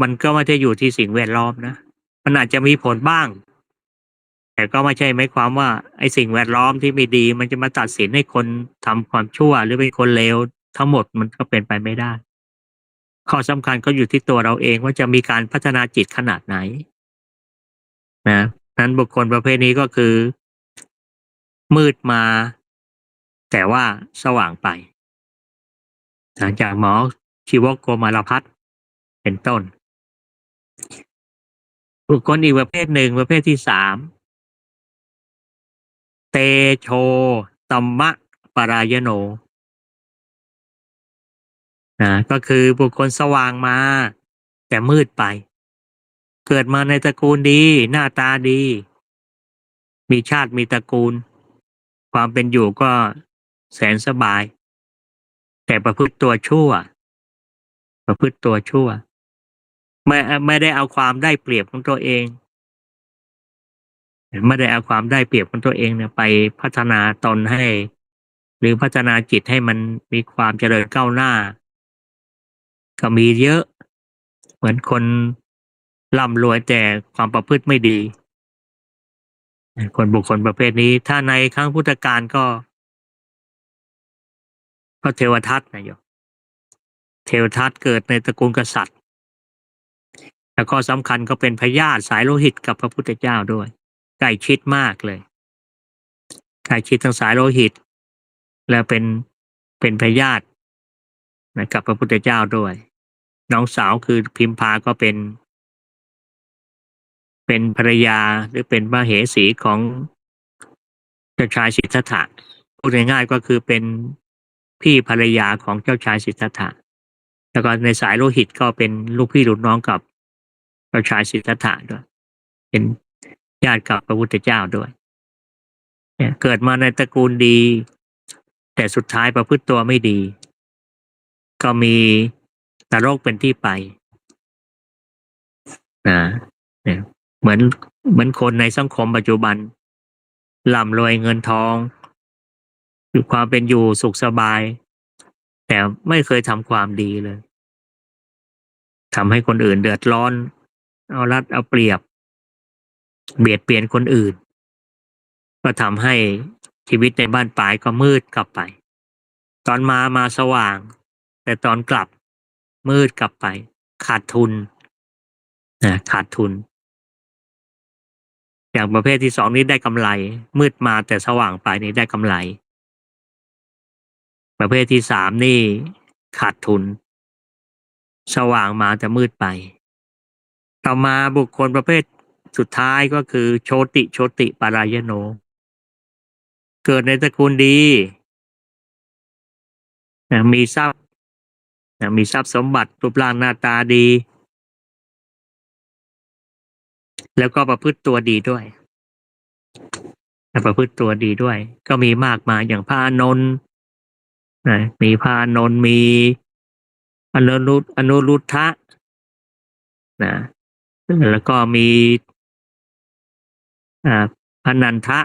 มันก็ไม่ได้อยู่ที่สิ่งแวดล้อมนะมันอาจจะมีผลบ้างแต่ก็ไม่ใช่หมายความว่าไอ้สิ่งแวดล้อมที่ไม่ดีมันจะมาตัดสินให้คนทำความชั่วหรือเป็นคนเลวทั้งหมดมันก็เป็นไปไม่ได้ข้อสำคัญก็อยู่ที่ตัวเราเองว่าจะมีการพัฒนาจิตขนาดไหนนั้นบุคคลประเภทนี้ก็คือมืดมาแต่ว่าสว่างไปจากหมอชีวกโกมารพัฒน์เป็นต้นบุคคลอีกประเภทหนึ่งประเภทที่สามเตโชตัมมะปรายโนก็คือบุคคลสว่างมาแต่มืดไปเกิดมาในตระกูลดีหน้าตาดีมีชาติมีตระกูลความเป็นอยู่ก็แสนสบายแต่ประพฤติตัวชั่วประพฤติตัวชั่วไม่ได้เอาความได้เปรียบของตัวเองไม่ได้เอาความได้เปรียบของตัวเองเนี่ยไปพัฒนาตนให้หรือพัฒนาจิตให้มันมีความเจริญก้าวหน้าก็มีเยอะเหมือนคนร่ำรวยแต่ความประพฤติไม่ดีบุคคลประเภทนี้ถ้าในครั้งพุทธกาลก็เทวทัตนะโยมเทวทัตเกิดในตระกูลกษัตริย์แล้วก็สำคัญก็เป็นพญาติสายโลหิตกับพระพุทธเจ้าด้วยใกล้ชิดมากเลยใกล้ชิดทั้งสายโลหิตและเป็นพญาติกับพระพุทธเจ้าด้วยน้องสาวคือพิมพาก็เป็นภรรยาหรือเป็นมเหสีของเจ้าชายสิทธัตถะพูดง่ายๆก็คือเป็นพี่ภรรยาของเจ้าชายสิทธัตถะแล้วก็ในสายโลหิตก็เป็นลูกพี่ลูกน้องกับเจ้าชายสิทธัตถะด้วยเป็นญาติกับพระพุทธเจ้าด้วยเกิดมาในตระกูลดีแต่สุดท้ายประพฤติตัวไม่ดีก็มีนรกเป็นที่ไป นะเนี่ยเหมือนเหมือนคนในสังคมปัจจุบันร่ำรวยเงินทองอยู่ความเป็นอยู่สุขสบายแต่ไม่เคยทำความดีเลยทำให้คนอื่นเดือดร้อนเอารัดเอาเปรียบเบียดเบียนคนอื่นก็ทำให้ชีวิตในบ้านปลายก็มืดกลับไปตอนมาสว่างแต่ตอนกลับมืดกลับไปขาดทุนขาดทุนอย่างประเภทที่สองนี้ได้กำไรมืดมาแต่สว่างไปนี่ได้กำไรประเภทที่สามนี่ขาดทุนสว่างมาแต่มืดไปต่อมาบุคคลประเภทสุดท้ายก็คือโชติปารายโนเกิดในตระกูลดีมีทรัพย์มีทรัพย์สมบัติรูปร่างหน้าตาดีแล้วก็ประพฤติตัวดีด้วยประพฤติตัวดีด้วยก็มีมากมายอย่างพระอานนท์มีพระอานนท์มีอนุรุทธะนะแล้วก็มีพระนันทะ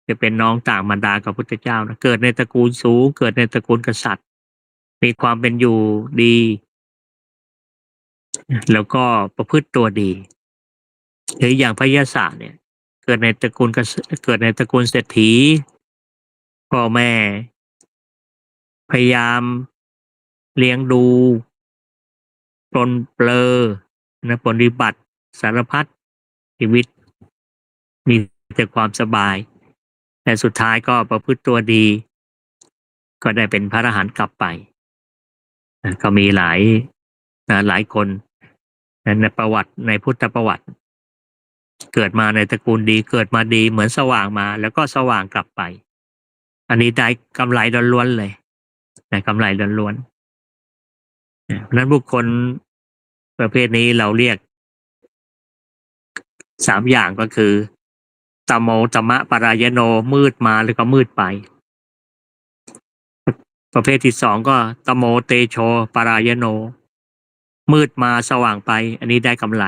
จะเป็นน้องต่างมารดากับพุทธเจ้านะเกิดในตระกูลสูงเกิดในตระกูลกษัตริย์มีความเป็นอยู่ดีแล้วก็ประพฤติตัวดีหรืออย่างพระยศเนี่ยเกิดในตระกูลเกิดในตระกูลเศรษฐีพ่อแม่พยายามเลี้ยงดูปรนเปรอปฏิบัติสารพัดชีวิตมีแต่ความสบายแต่สุดท้ายก็ประพฤติตัวดีก็ได้เป็นพระอรหันต์กลับไปก็มีหลายคนในประวัติในพุทธประวัติเกิดมาในตระกูลดีเกิดมาดีเหมือนสว่างมาแล้วก็สว่างกลับไปอันนี้ได้กำไรล้วนๆเลยได้กำไรล้วนๆเพราะนั้นบุคคลประเภทนี้เราเรียกสามอย่างก็คือตโมตมะปรายโนมืดมาแล้วก็มืดไปประเภทที่สองก็ตโมเตโชปรายโนมืดมาสว่างไปอันนี้ได้กำไร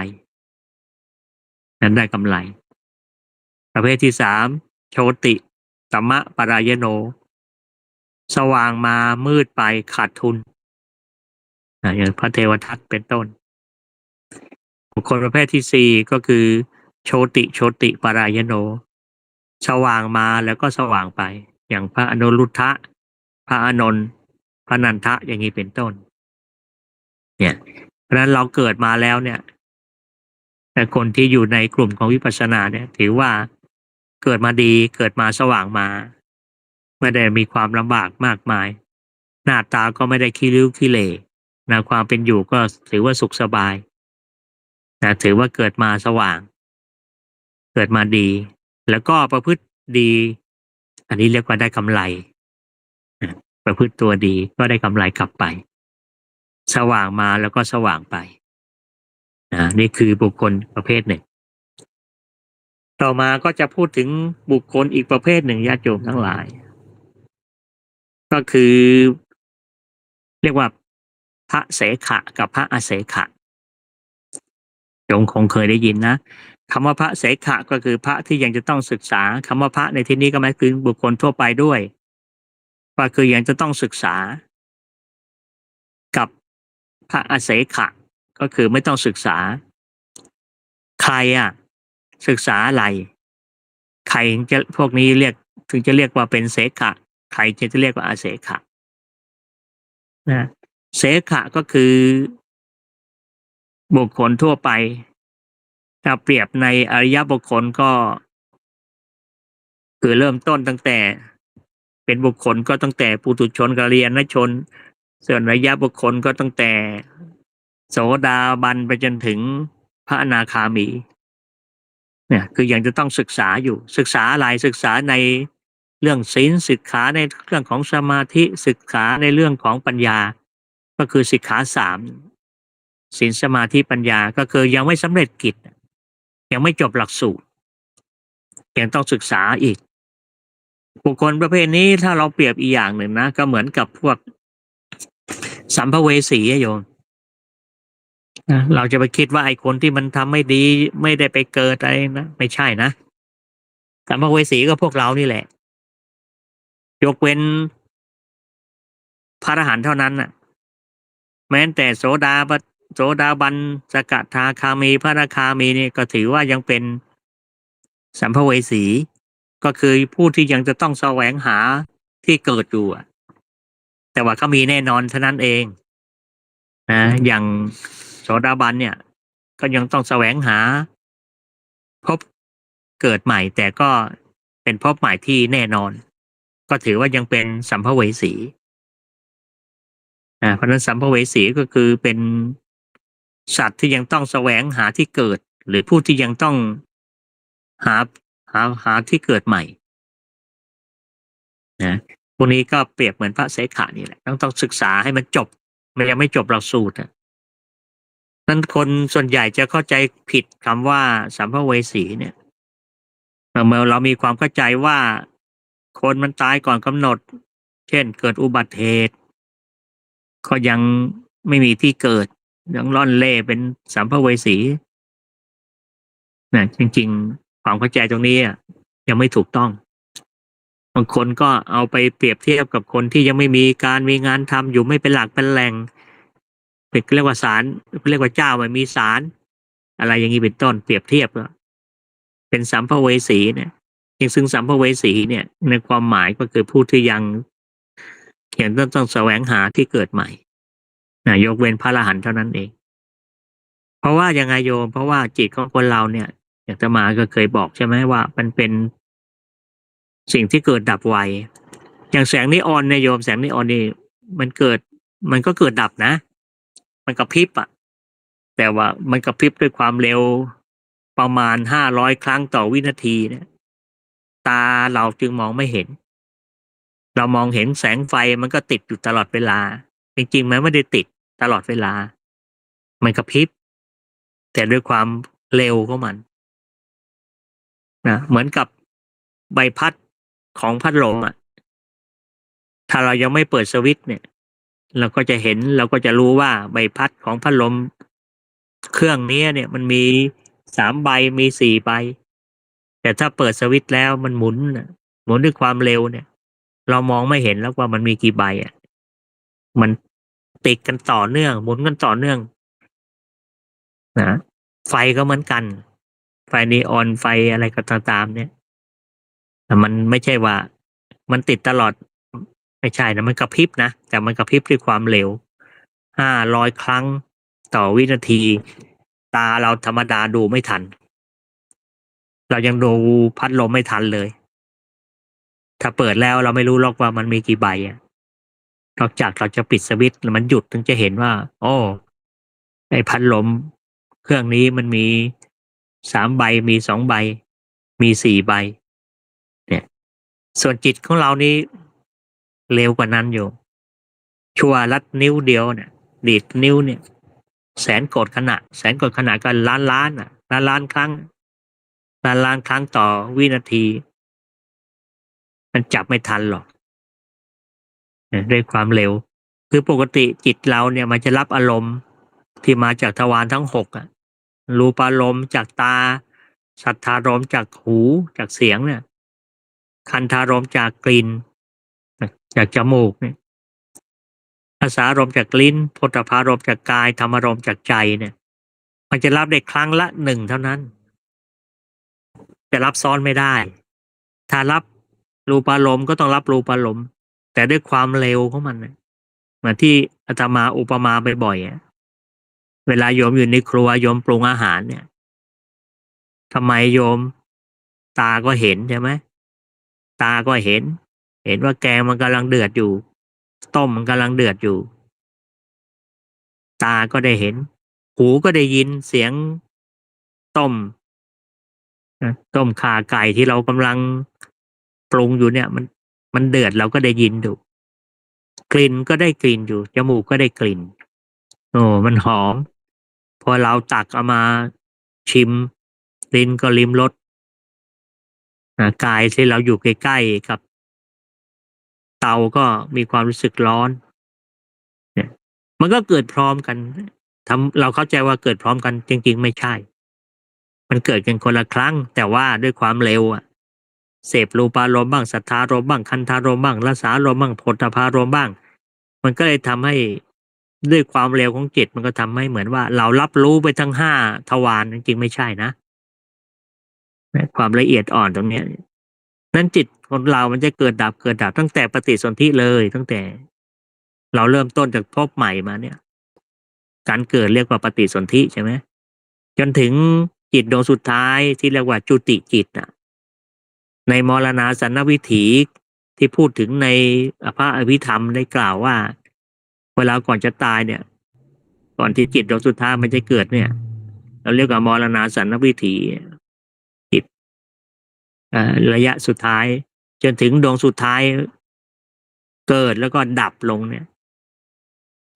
นั้นได้กำไรประเภทที่สามโชติตมะปรายโนสว่างมามืดไปขาดทุนอย่างพระเทวทัตเป็นต้นบุคคลประเภทที่สี่ก็คือโชติปรายโนสว่างมาแล้วก็สว่างไปอย่างพระอนุรุทธะพระอานนท์พระนันทะอย่างนี้เป็นต้นเนี่ยเพราะฉะนั้นเราเกิดมาแล้วเนี่ยแต่คนที่อยู่ในกลุ่มของวิปัสสนาเนี่ยถือว่าเกิดมาดีเกิดมาสว่างมาไม่ได้มีความลำบากมากมายหน้าตาก็ไม่ได้ขี้ริ้วขี้เหร่นะความเป็นอยู่ก็ถือว่าสุขสบายนะถือว่าเกิดมาสว่างเกิดมาดีแล้วก็ประพฤติดีอันนี้เรียกว่าได้กำไรประพฤติตัวดีก็ได้กำไรกลับไปสว่างมาแล้วก็สว่างไปนี่คือบุคคลประเภทหนึ่งต่อมาก็จะพูดถึงบุคคลอีกประเภทหนึ่งญาติโยมทั้งหลายก็คือเรียกว่าพระเสขะกับพระอเสขะโยมคงเคยได้ยินนะคำว่าพระเสขะก็คือพระที่ยังจะต้องศึกษาคำว่าพระในที่นี้ก็หมายถึงบุคคลทั่วไปด้วยก็คือยังจะต้องศึกษากับพระอเสขะก็คือไม่ต้องศึกษาใครศึกษาอะไรใครจะพวกนี้เรียกถึงจะเรียกว่าเป็นเสขะใครจะเรียกว่าอเสขะนะเสขะก็คือบุคคลทั่วไปถ้าเปรียบในอริยบุคคลก็คือเริ่มต้นตั้งแต่เป็นบุคคลก็ตั้งแต่ปุถุชนกัลยาณชนส่วนอริยบุคคลก็ตั้งแต่โสดาบันไปจนถึงพระอนาคามีเนี่ยคือยังจะต้องศึกษาอยู่ศึกษาอะไรศึกษาในเรื่องศีลศึกษาในเรื่องของสมาธิศึกษาในเรื่องของปัญญาก็คือสิกขาสามศีลสมาธิปัญญาก็คือยังไม่สำเร็จกิจยังไม่จบหลักสูตรยังต้องศึกษาอีกบุคคลประเภทนี้ถ้าเราเปรียบอีกอย่างหนึ่งนะก็เหมือนกับพวกสัมภเวสีโยม เราจะไปคิดว่าไอ้คนที่มันทำไม่ดีไม่ได้ไปเกิดอะไรนะไม่ใช่นะสัมภเวสีก็พวกเรานี่แหละยกเว้นพระอรหันต์เท่านั้นน่ะแม้แต่โสดาบันสกทาคามีพระอนาคามีนี่ก็ถือว่ายังเป็นสัมภเวสีก็คือผู้ที่ยังจะต้องแสวงหาที่เกิดอยู่แต่ว่าเขามีแน่นอนเท่านั้นเองนะอย่างโสดาบันเนี่ยก็ยังต้องแสวงหาพบเกิดใหม่แต่ก็เป็นพบใหม่ที่แน่นอนก็ถือว่ายังเป็นสัมภเวสีเพราะฉะนั้นสัมภเวสีก็คือเป็นสัตว์ที่ยังต้องแสวงหาที่เกิดหรือผู้ที่ยังต้องหาหาที่เกิดใหม่นะพวกนี้ก็เปรียบเหมือนพระเสขะนี่แหละต้องศึกษาให้มันจบมันยังไม่จบหลักสูตรนั้นคนส่วนใหญ่จะเข้าใจผิดคำว่าสัมภเวสีเนี่ยเมื่อเรามีความเข้าใจว่าคนมันตายก่อนกำหนดเช่นเกิดอุบัติเหตุก็ยังไม่มีที่เกิดยังล่อนเล่เป็นสัมภเวสีนะจริงๆความเข้าใจตรงนี้ยังไม่ถูกต้องบางคนก็เอาไปเปรียบเทียบกับคนที่ยังไม่มีการมีงานทำอยู่ไม่เป็นหลักเป็นแหล่งเรียกว่าศาลเรียกว่าเจ้าไม่มีศาลอะไรอย่างนี้เป็นต้นเปรียบเทียบก็เป็นสัมภเวสีเนี่ยซึ่งสัมภเวสีเนี่ยในความหมายก็คือผู้ที่ยังต้องแสวงหาที่เกิดใหม่ยกเว้นพระอรหันต์เท่านั้นเองเพราะว่ายังไงโยมเพราะว่าจิตของคนเราเนี่ยอย่างอาตมาก็เคยบอกใช่ไหมว่ามันเป็นสิ่งที่เกิดดับไวอย่างแสงนีออนเนี่ยโยมแสงนีออนนี่มันเกิดมันก็เกิดดับนะมันกระพริบแต่ว่ามันกระพริบด้วยความเร็วประมาณ500ครั้งต่อวินาทีเนี่ยตาเราจึงมองไม่เห็นเรามองเห็นแสงไฟมันก็ติดอยู่ตลอดเวลาจริงๆมันไม่ได้ติดตลอดเวลามันกระพริบแต่ด้วยความเร็วของมันนะเหมือนกับใบพัดของพัดลมถ้าเรายังไม่เปิดสวิตช์เนี่ยเราก็จะเห็นเราก็จะรู้ว่าใบพัดของพัดลมเครื่องนี้เนี่ยมันมี3 ใบมี4 ใบแต่ถ้าเปิดสวิตช์แล้วมันหมุนด้วยความเร็วเนี่ยเรามองไม่เห็นแล้วว่ามันมีกี่ใบมันติดกันต่อเนื่องหมุนกันต่อเนื่องนะไฟก็เหมือนกันไฟนีออนไฟอะไรก็ตามเนี่ยแต่มันไม่ใช่ว่ามันติดตลอดไม่ใช่นะมันกระพริบนะแต่มันกระพริบด้วยความเร็ว500ครั้งต่อวินาทีตาเราธรรมดาดูไม่ทันเรายังดูพัดลมไม่ทันเลยถ้าเปิดแล้วเราไม่รู้หรอกว่ามันมีกี่ใบนอกจากเราจะปิดสวิตช์แล้วมันหยุดถึงจะเห็นว่าโอ้ไอ้พัดลมเครื่องนี้มันมี3 ใบมี2 ใบมี4 ใบเนี่ยส่วนจิตของเรานี้เร็วกว่านั้นอยู่ชั่วลัดนิ้วเดียวเนี่ยดีดนิ้วเนี่ยแสนกดขณะก็ล้านล้านครั้งล้านครั้งต่อวินาทีมันจับไม่ทันหรอกด้วยความเร็วคือปกติจิตเราเนี่ยมันจะรับอารมณ์ที่มาจากทวารทั้ง6รูปารมณ์จากตาสัทธารมณ์จากหูจากเสียงเนี่ยคันธารมณ์จากกลิ่นจากจมูกเนี่ยภาษารมณ์จากลิ้นโผฏฐัพพารมณ์จากกายธรรมารมณ์จากใจเนี่ยมันจะรับได้ครั้งละ1เท่านั้นจะรับซ้อนไม่ได้ถ้ารับรูปารมณ์ก็ต้องรับรูปารมณ์แต่ด้วยความเร็วของมันเหมือนที่อาตมาอุปมาบ่อยๆเวลาโยมอยู่ในครัวโยมปรุงอาหารเนี่ยทำไมโยมตาก็เห็นใช่ไหมตาก็เห็นว่าแกงมันกำลังเดือดอยู่ต้มมันกำลังเดือดอยู่ตาก็ได้เห็นหูก็ได้ยินเสียงต้มต้มข่าไก่ที่เรากำลังปรุงอยู่เนี่ยมันเดือดเราก็ได้ยินดูกลิ่นก็ได้กลิ่นอยู่จมูกก็ได้กลิ่นโอ้มันหอมพอเราตักเอามาชิมลิ้นก็ลิ้มรสกายที่เราอยู่ใกล้ๆกับเตาก็มีความรู้สึกร้อนเนี่ยมันก็เกิดพร้อมกัน เราเข้าใจว่าเกิดพร้อมกันจริงๆไม่ใช่ มันเกิดกันคนละครั้งแต่ว่าด้วยความเร็วอะเสพรูปารมณ์บ้างสัทธารมณ์บ้างคันธารมณ์บ้างรสารมณ์บ้างโผฏฐัพพารมณ์บ้างมันก็เลยทำให้ด้วยความเร็วของจิตมันก็ทำให้เหมือนว่าเรารับรู้ไปทั้งห้าทวารจริงๆไม่ใช่นะความละเอียดอ่อนตรงเนี้ยนั้นจิตของเรามันจะเกิดดับเกิดดับตั้งแต่ปฏิสนธิเลยตั้งแต่เราเริ่มต้นจากภพใหม่มาเนี่ยการเกิดเรียกว่าปฏิสนธิใช่ไหมจนถึงจิตดวงสุดท้ายที่เรียกว่าจุติจิตน่ะ ในมรณาสันนวิถีที่พูดถึงในพระอภิธรรมได้กล่าวว่าเวลาก่อนจะตายเนี่ยก่อนที่จิตดวงสุดท้ายมันจะเกิดเนี่ยเราเรียกว่ามรณาสันนวิถีจิตระยะสุดท้ายจนถึงดวงสุดท้ายเกิดแล้วก็ดับลงเนี่ย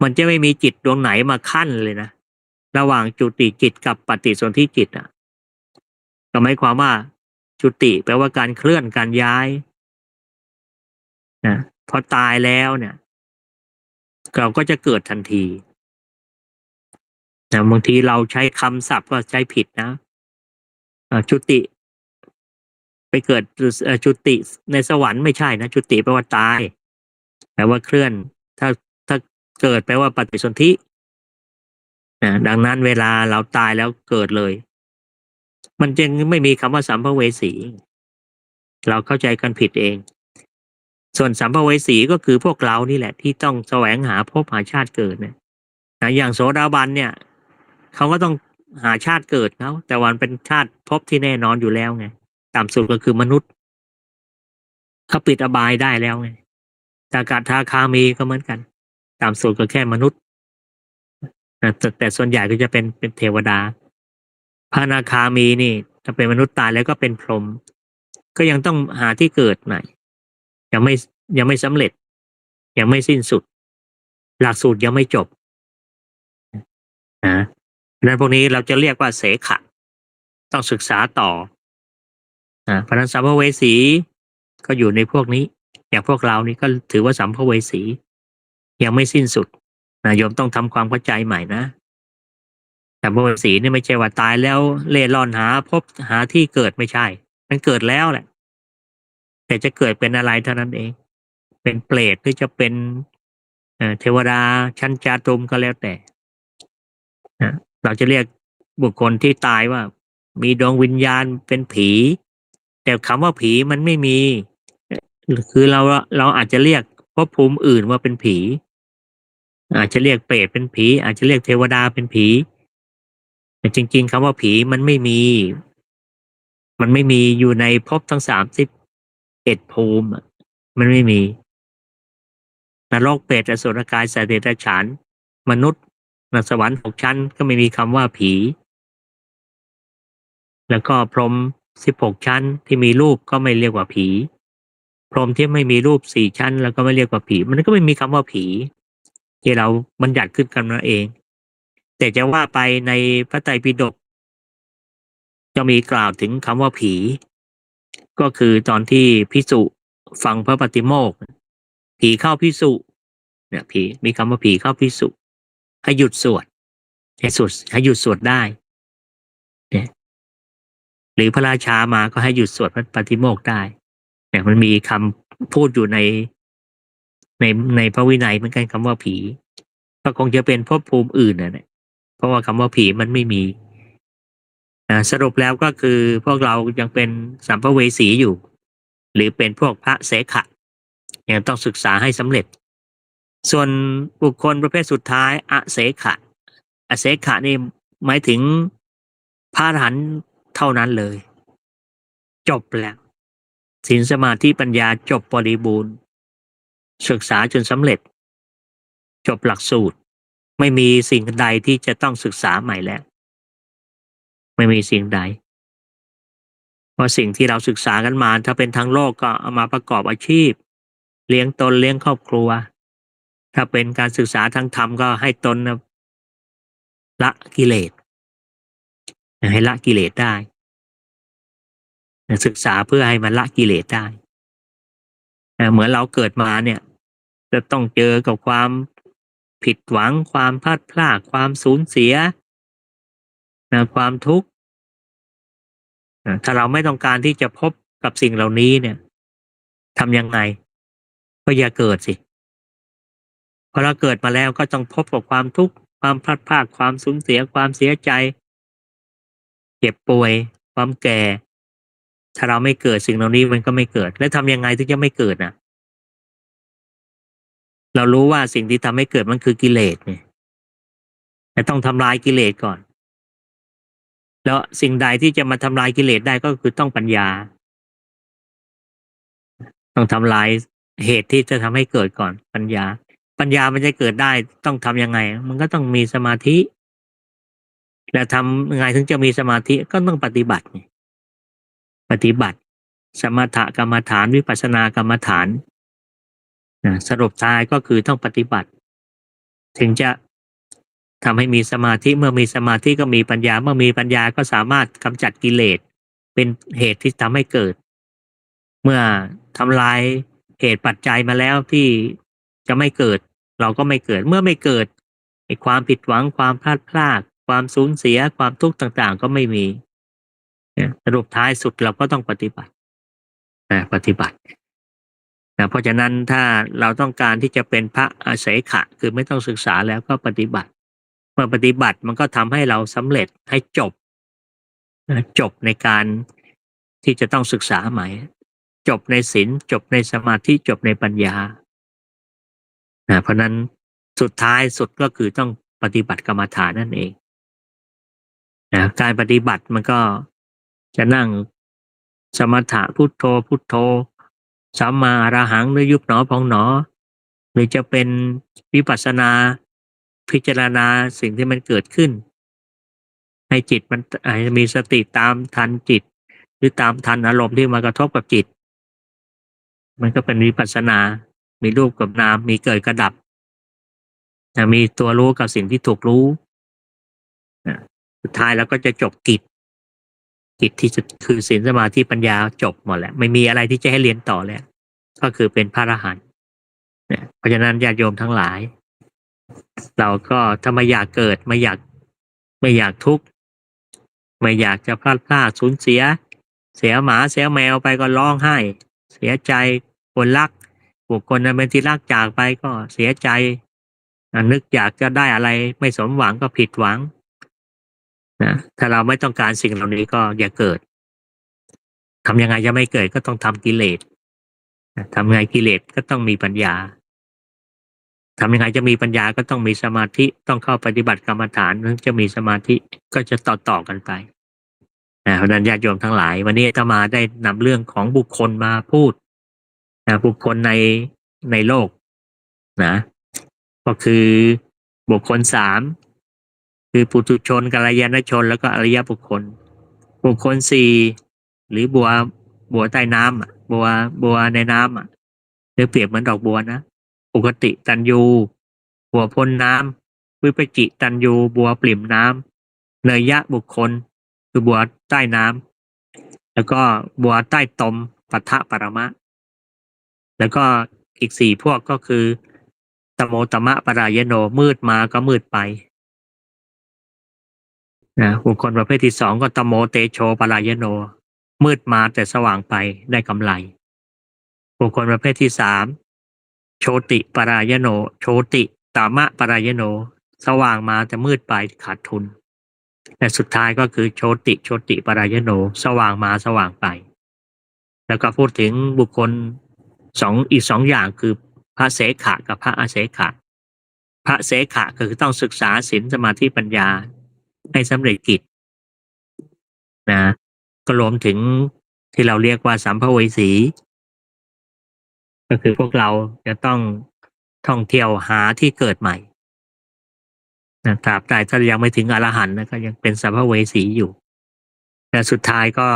มันจะไม่มีจิตดวงไหนมาขั้นเลยนะระหว่างจุติจิตกับปฏิสนธิจิตอ่ะก็หมายความว่าจุติแปลว่าการเคลื่อนการย้ายนะพอตายแล้วเนี่ยเราก็จะเกิดทันทีนะบางทีเราใช้คำศัพท์ก็ใช้ผิดนะจุติไปเกิดจุติในสวรรค์ไม่ใช่นะจุติแปลว่าตายแปลว่าเคลื่อนถ้าถ้าเกิดแปลว่าปฏิสนธินะดังนั้นเวลาเราตายแล้วเกิดเลยมันจึงไม่มีคำว่าสัมภเวสีเราเข้าใจกันผิดเองส่วนสัมภเวสีก็คือพวกเรานี่แหละที่ต้องแสวงหาภพหาชาติเกิดเนี่ยนะอย่างโสดาบันเนี่ยเขาก็ต้องหาชาติเกิดเขาแต่วันเป็นชาติภพที่แน่นอนอยู่แล้วไงต่ำสุดก็คือมนุษย์เขาปิดอบายได้แล้วไงแต่กทาคามีก็เหมือนกันต่ำสุดก็แค่มนุษย์แต่ส่วนใหญ่ก็จะเป็นเทวดาพระอนาคามีนี่ถ้าเป็นมนุษย์ตายแล้วก็เป็นพรหมก็ยังต้องหาที่เกิดใหม่ยังไม่ยังไม่สำเร็จยังไม่สิ้นสุดหลักสูตรยังไม่จบนะดังนั้นพวกนี้เราจะเรียกว่าเสขะต้องศึกษาต่อเพราะฉะนั้นสัมภเวสีก็อยู่ในพวกนี้อย่างพวกเรานี่ก็ถือว่าสัมภเวสียังไม่สิ้นสุดนะโยมต้องทำความเข้าใจใหม่นะสัมภเวสีนี่ไม่ใช่ว่าตายแล้วเล่ร่อนหาพบหาที่เกิดไม่ใช่มันเกิดแล้วแหละแต่จะเกิดเป็นอะไรเท่านั้นเองเป็นเปรตหรือจะเป็นเทวดาชั้นจาตุมก็แล้วแต่นะเราจะเรียกบุคคลที่ตายว่ามีดวงวิญญาณเป็นผีแต่คำว่าผีมันไม่มีคือเราอาจจะเรียกภพภูมิอื่นว่าเป็นผีอาจจะเรียกเปรตเป็นผีอาจจะเรียกเทวดาเป็นผีแต่จริงๆคำว่าผีมันไม่มีอยู่ในภพทั้ง31ภูมิมันไม่มีนรกเปรตอสุรกายสัตว์เดรัจฉานมนุษย์นสวรรค์6 ชั้นก็ไม่มีคำว่าผีแล้วก็พรหม16 ชั้นที่มีรูปก็ไม่เรียกว่าผีพรหมที่ไม่มีรูป4 ชั้นแล้วก็ไม่เรียกว่าผีมันก็ไม่มีคำว่าผีที่เราบัญญัติขึ้นกันมาเองแต่จะว่าไปในพระไตรปิฎกจะมีกล่าวถึงคำว่าผีก็คือตอนที่ภิกษุฟังพระปฏิโมกข์ผีเข้าภิกษุเนี่ยผีมีคำว่าผีเข้าภิกษุให้หยุดสวดให้หยุดสวดได้เนี่ยหรือพระราชามาก็ให้หยุดสวดพระปฏิโมกข์ได้เนี่ยมันมีคำพูดอยู่ในในพระวินัยเหมือนกันคำว่าผีก็คงจะเป็นภพภูมิอื่นนะเนี่ยเพราะว่าคำว่าผีมันไม่มีสรุปแล้วก็คือพวกเรายังเป็นสัมภเวสีอยู่หรือเป็นพวกพระเสขะยังต้องศึกษาให้สำเร็จส่วนบุคคลประเภทสุดท้ายอเสขะนี่หมายถึงพระอรหันต์เท่านั้นเลยจบแล้วศีลสมาธิปัญญาจบบริบูรณ์ศึกษาจนสำเร็จจบหลักสูตรไม่มีสิ่งใดที่จะต้องศึกษาใหม่แล้วไม่มีสิ่งใดเพราะสิ่งที่เราศึกษากันมาถ้าเป็นทางโลกก็เอามาประกอบอาชีพเลี้ยงตนเลี้ยงครอบครัวถ้าเป็นการศึกษาทางธรรมก็ให้ตนละกิเลสให้ละกิเลสได้ศึกษาเพื่อให้มันละกิเลสได้เหมือนเราเกิดมาเนี่ยจะต้องเจอกับความ ผิดหวังความพลาดพลาดความสูญเสียความทุกข์ถ้าเราไม่ต้องการที่จะพบกับสิ่งเหล่านี้เนี่ยทำยังไงก็อย่าเกิดสิพอเราเกิดมาแล้วก็ต้องพบกับความทุกข์ความพลาดพลาดความสูญเสียความเสียใจเจ็บป่วยความแก่ถ้าเราไม่เกิดสิ่งเหล่านี้มันก็ไม่เกิดแล้วทำยังไงถึงจะไม่เกิดน่ะเรารู้ว่าสิ่งที่ทำให้เกิดมันคือกิเลสเนี่ยแต่ต้องทำลายกิเลสก่อนแล้วสิ่งใดที่จะมาทำลายกิเลสได้ก็คือต้องปัญญาต้องทำลายเหตุที่จะทำให้เกิดก่อนปัญญามันจะเกิดได้ต้องทำยังไงมันก็ต้องมีสมาธิและทำยังไงถึงจะมีสมาธิก็ต้องปฏิบัติปฏิบัติสมถกรรมฐานวิปัสสนากรรมฐานสรุปท้ายก็คือต้องปฏิบัติถึงจะทำให้มีสมาธิเมื่อมีสมาธิก็มีปัญญาเมื่อมีปัญญาก็สามารถกำจัดกิเลสเป็นเหตุที่ทำให้เกิดเมื่อทำลายเหตุปัจจัยมาแล้วที่จะไม่เกิดเราก็ไม่เกิดเมื่อไม่เกิดไอ้ความผิดหวังความพลาดพลาดความสูญเสียความทุกข์ต่างๆก็ไม่มีสรุปท้ายสุดเราก็ต้องปฏิบัติปฏิบัติเพราะฉะนั้นถ้าเราต้องการที่จะเป็นพระอเสขะคือไม่ต้องศึกษาแล้วก็ปฏิบัติเมื่อปฏิบัติมันก็ทำให้เราสำเร็จให้จบในการที่จะต้องศึกษาใหม่จบในศีลจบในสมาธิจบในปัญญาเพราะนั้นสุดท้ายสุดก็คือต้องปฏิบัติกรรมฐานนั่นเองการปฏิบัติมันก็จะนั่งสมถะพุทโธพุทโธสัมมาอรหังหรือยุบหนอพองหนอหรือจะเป็นวิปัสสนาพิจารณาสิ่งที่มันเกิดขึ้นให้จิตมันมีสติตามทันจิตหรือตามทันอารมณ์ที่มากระทบกับจิตมันก็เป็นวิปัสสนามีรูปกับนามมีเกิดกระดับมีตัวรู้กับสิ่งที่ถูกรู้สุดท้ายแล้วก็จะจบกิจที่คือศีลสมาธิปัญญาจบหมดแล้วไม่มีอะไรที่จะให้เรียนต่อแล้วก็คือเป็นพระอรหันต์เพราะฉะนั้นญาติโยมทั้งหลายเราก็ถ้าไม่อยากเกิดไม่อยากทุกข์ไม่อยากจะพลาดสูญเสียหมาเสียแมวไปก็ร้องไห้เสียใจคนรักบุคคลนั้นเป็นที่รักจากไปก็เสียใจนึกอยากจะได้อะไรไม่สมหวังก็ผิดหวังถ้าเราไม่ต้องการสิ่งเหล่านี้ก็อย่าเกิดทำยังไงจะไม่เกิดก็ต้องทำกิเลสทำยังไงกิเลสก็ต้องมีปัญญาทำยังไงจะมีปัญญาก็ต้องมีสมาธิต้องเข้าปฏิบัติกรรมฐานถึงจะมีสมาธิก็จะต่อกันไปเพราะนั้นญาติโยมทั้งหลายวันนี้อาตมาได้นำเรื่องของบุคคลมาพูดบุคคลในโลกก็คือบุคคลสามคือปุถุชนกัลยาณชนแล้วก็อริยบุคคลสี่หรือบัวใต้น้ำบัวในน้ำหรือเปรียบเหมือนดอกบัวนะปกติตันยูบัวพ้นน้ำวิปจิตันยูบัวปริ่มน้ำเนยยะบุคคลคือบัวใต้น้ำแล้วก็บัวใต้ตมปัทถปรมะแล้วก็อีกสี่พวกก็คือตโมตมะปรายโนมืดมาก็มืดไปบุคคลประเภทที่สองก็ตโมเตโชปรายโนมืดมาแต่สว่างไปได้กำไรบุคคลประเภทที่สามโชติปรายโนโชติตามะปรายโนสว่างมาแต่มืดไปขาดทุนและสุดท้ายก็คือโชติปรายโนสว่างมาสว่างไปแล้วก็พูดถึงบุคคลอีกสองอย่างคือพระเสขะกับพระอเสขะพระเสขะคือต้องศึกษาศีลสมาธิปัญญาให้สำเร็จกิจก็รวมถึงที่เราเรียกว่าสัมภเวสีก็คือพวกเราจะต้องท่องเที่ยวหาที่เกิดใหม่ตราบใดถ้ายังไม่ถึงอรหันต์ก็ยังเป็นสัมภเวสีอยู่แต่สุดท้ายก็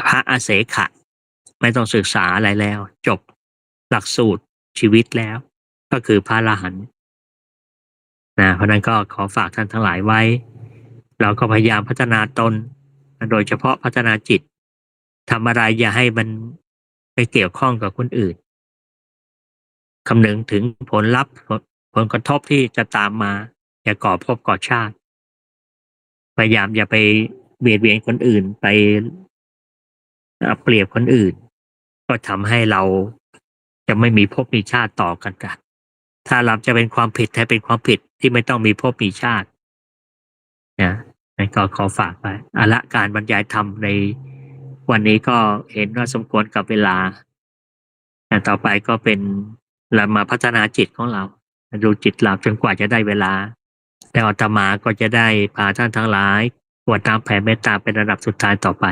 พระอเสขะไม่ต้องศึกษาอะไรแล้วจบหลักสูตรชีวิตแล้วก็คือพระอรหันต์เพราะนั้นก็ขอฝากท่านทั้งหลายไว้เราก็พยายามพัฒนาตนโดยเฉพาะพัฒนาจิตทำอะไรอย่าให้มันไปเกี่ยวข้องกับคนอื่น คำนึงถึงผลลัพธ์ผลกระทบที่จะตามมาอย่าก่อภพก่อชาติพยายามอย่าไปเบียดเบียนคนอื่นไปเอาเปรียบคนอื่นก็ทำให้เราจะไม่มีภพมีชาติต่อกันถ้าเราจะเป็นความผิดให้เป็นความผิดที่ไม่ต้องมีภพมีชาตินะนั่นก็ขอฝากไปเอาละการบรรยายธรรมในวันนี้ก็เห็นว่าสมควรกับเวลาแต่ต่อไปก็เป็นเรามาพัฒนาจิตของเราดูจิตเราจนกว่าจะได้เวลาแล้วอาตมาก็จะได้พาท่านทั้งหลายกวดน้ำแผ่เมตตาเป็นระดับสุดท้ายต่อไป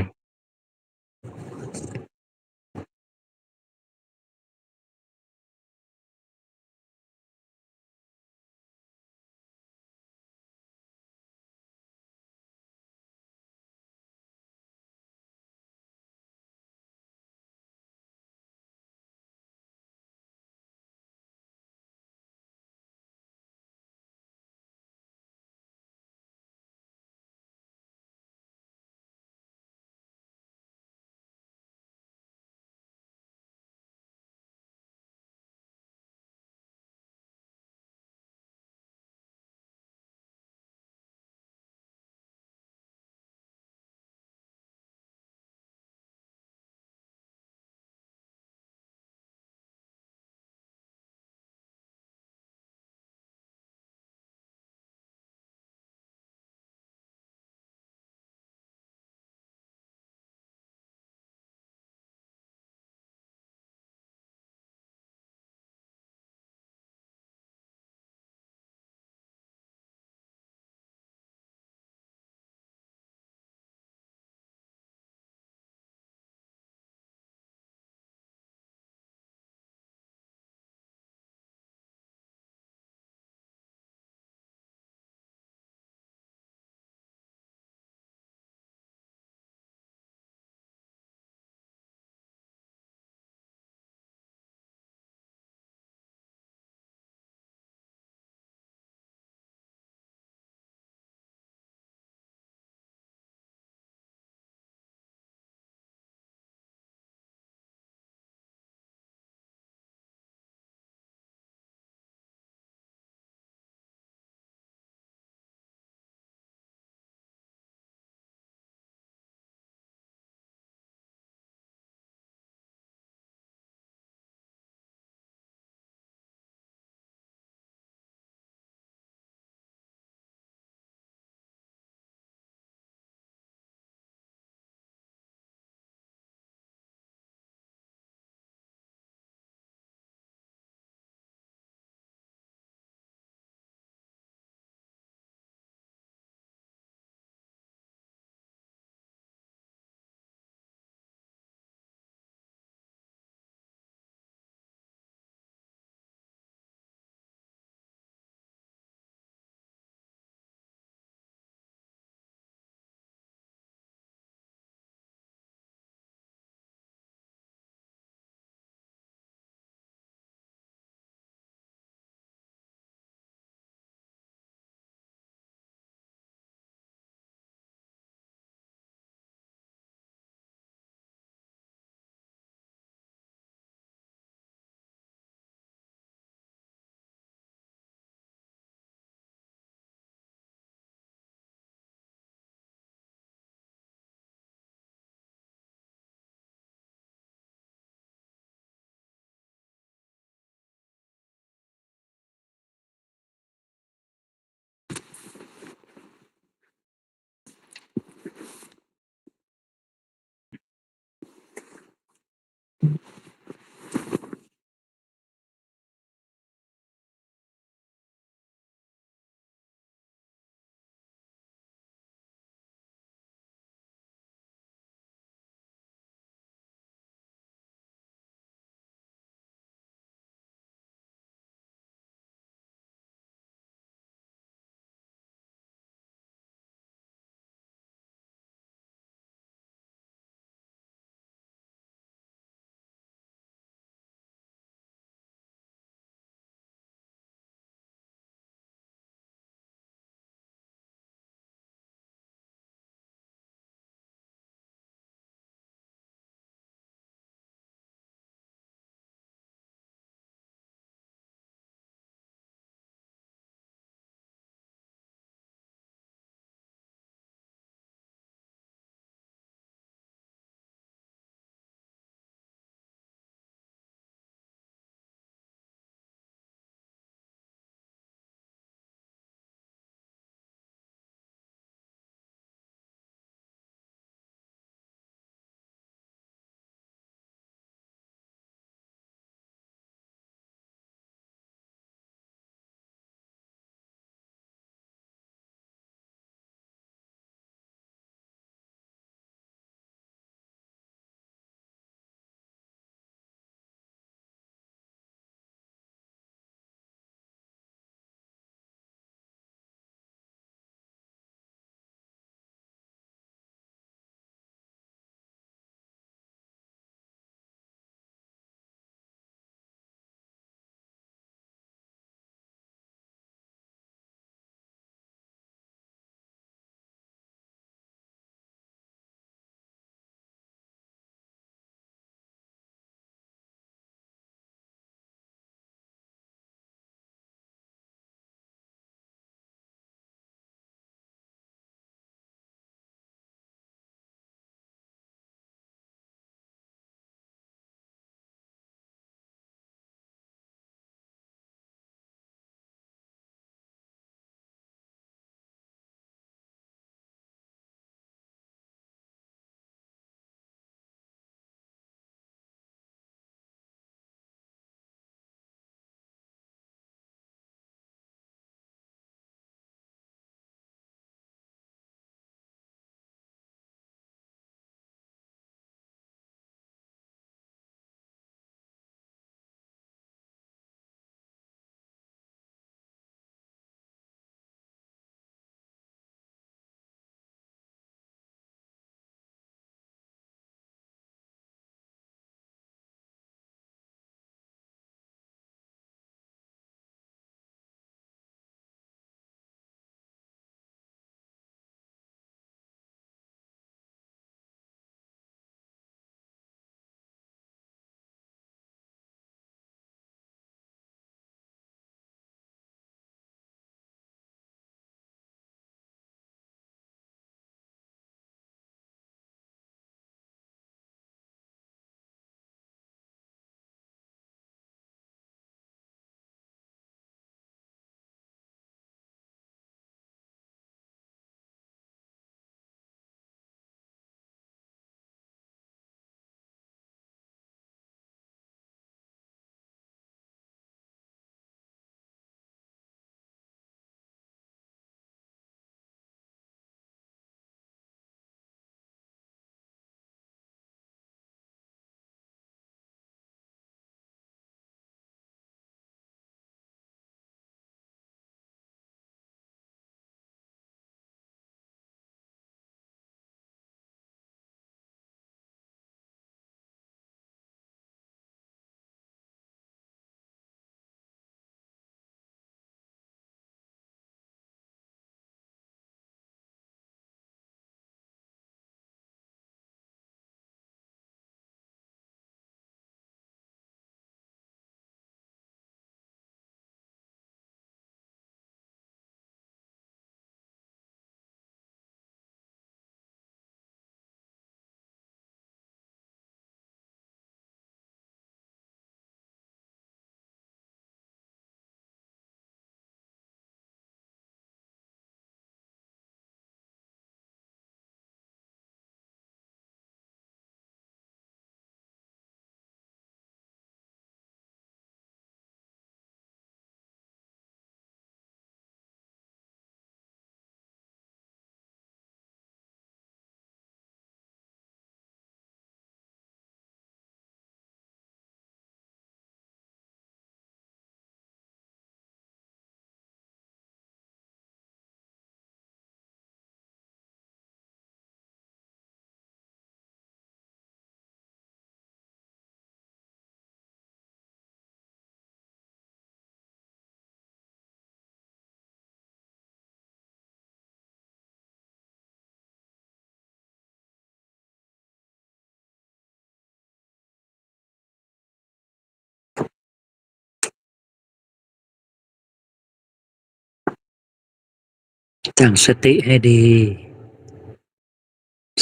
ตั้งสติให้ดี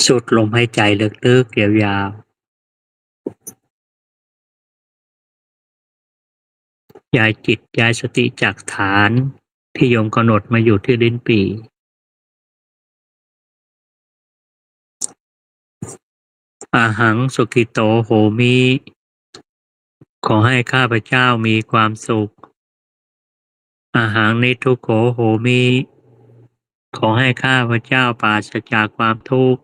สูดลมหายใจลึกๆยาวๆย้ายจิตย้ายสติจากฐานที่โยมกำหนดมาอยู่ที่ลิ้นปี่อาหังสุขิโตโหมิขอให้ข้าพเจ้ามีความสุขอาหังนิทุกโขโหมิขอให้ข้าพเจ้าปราศจากความทุกข์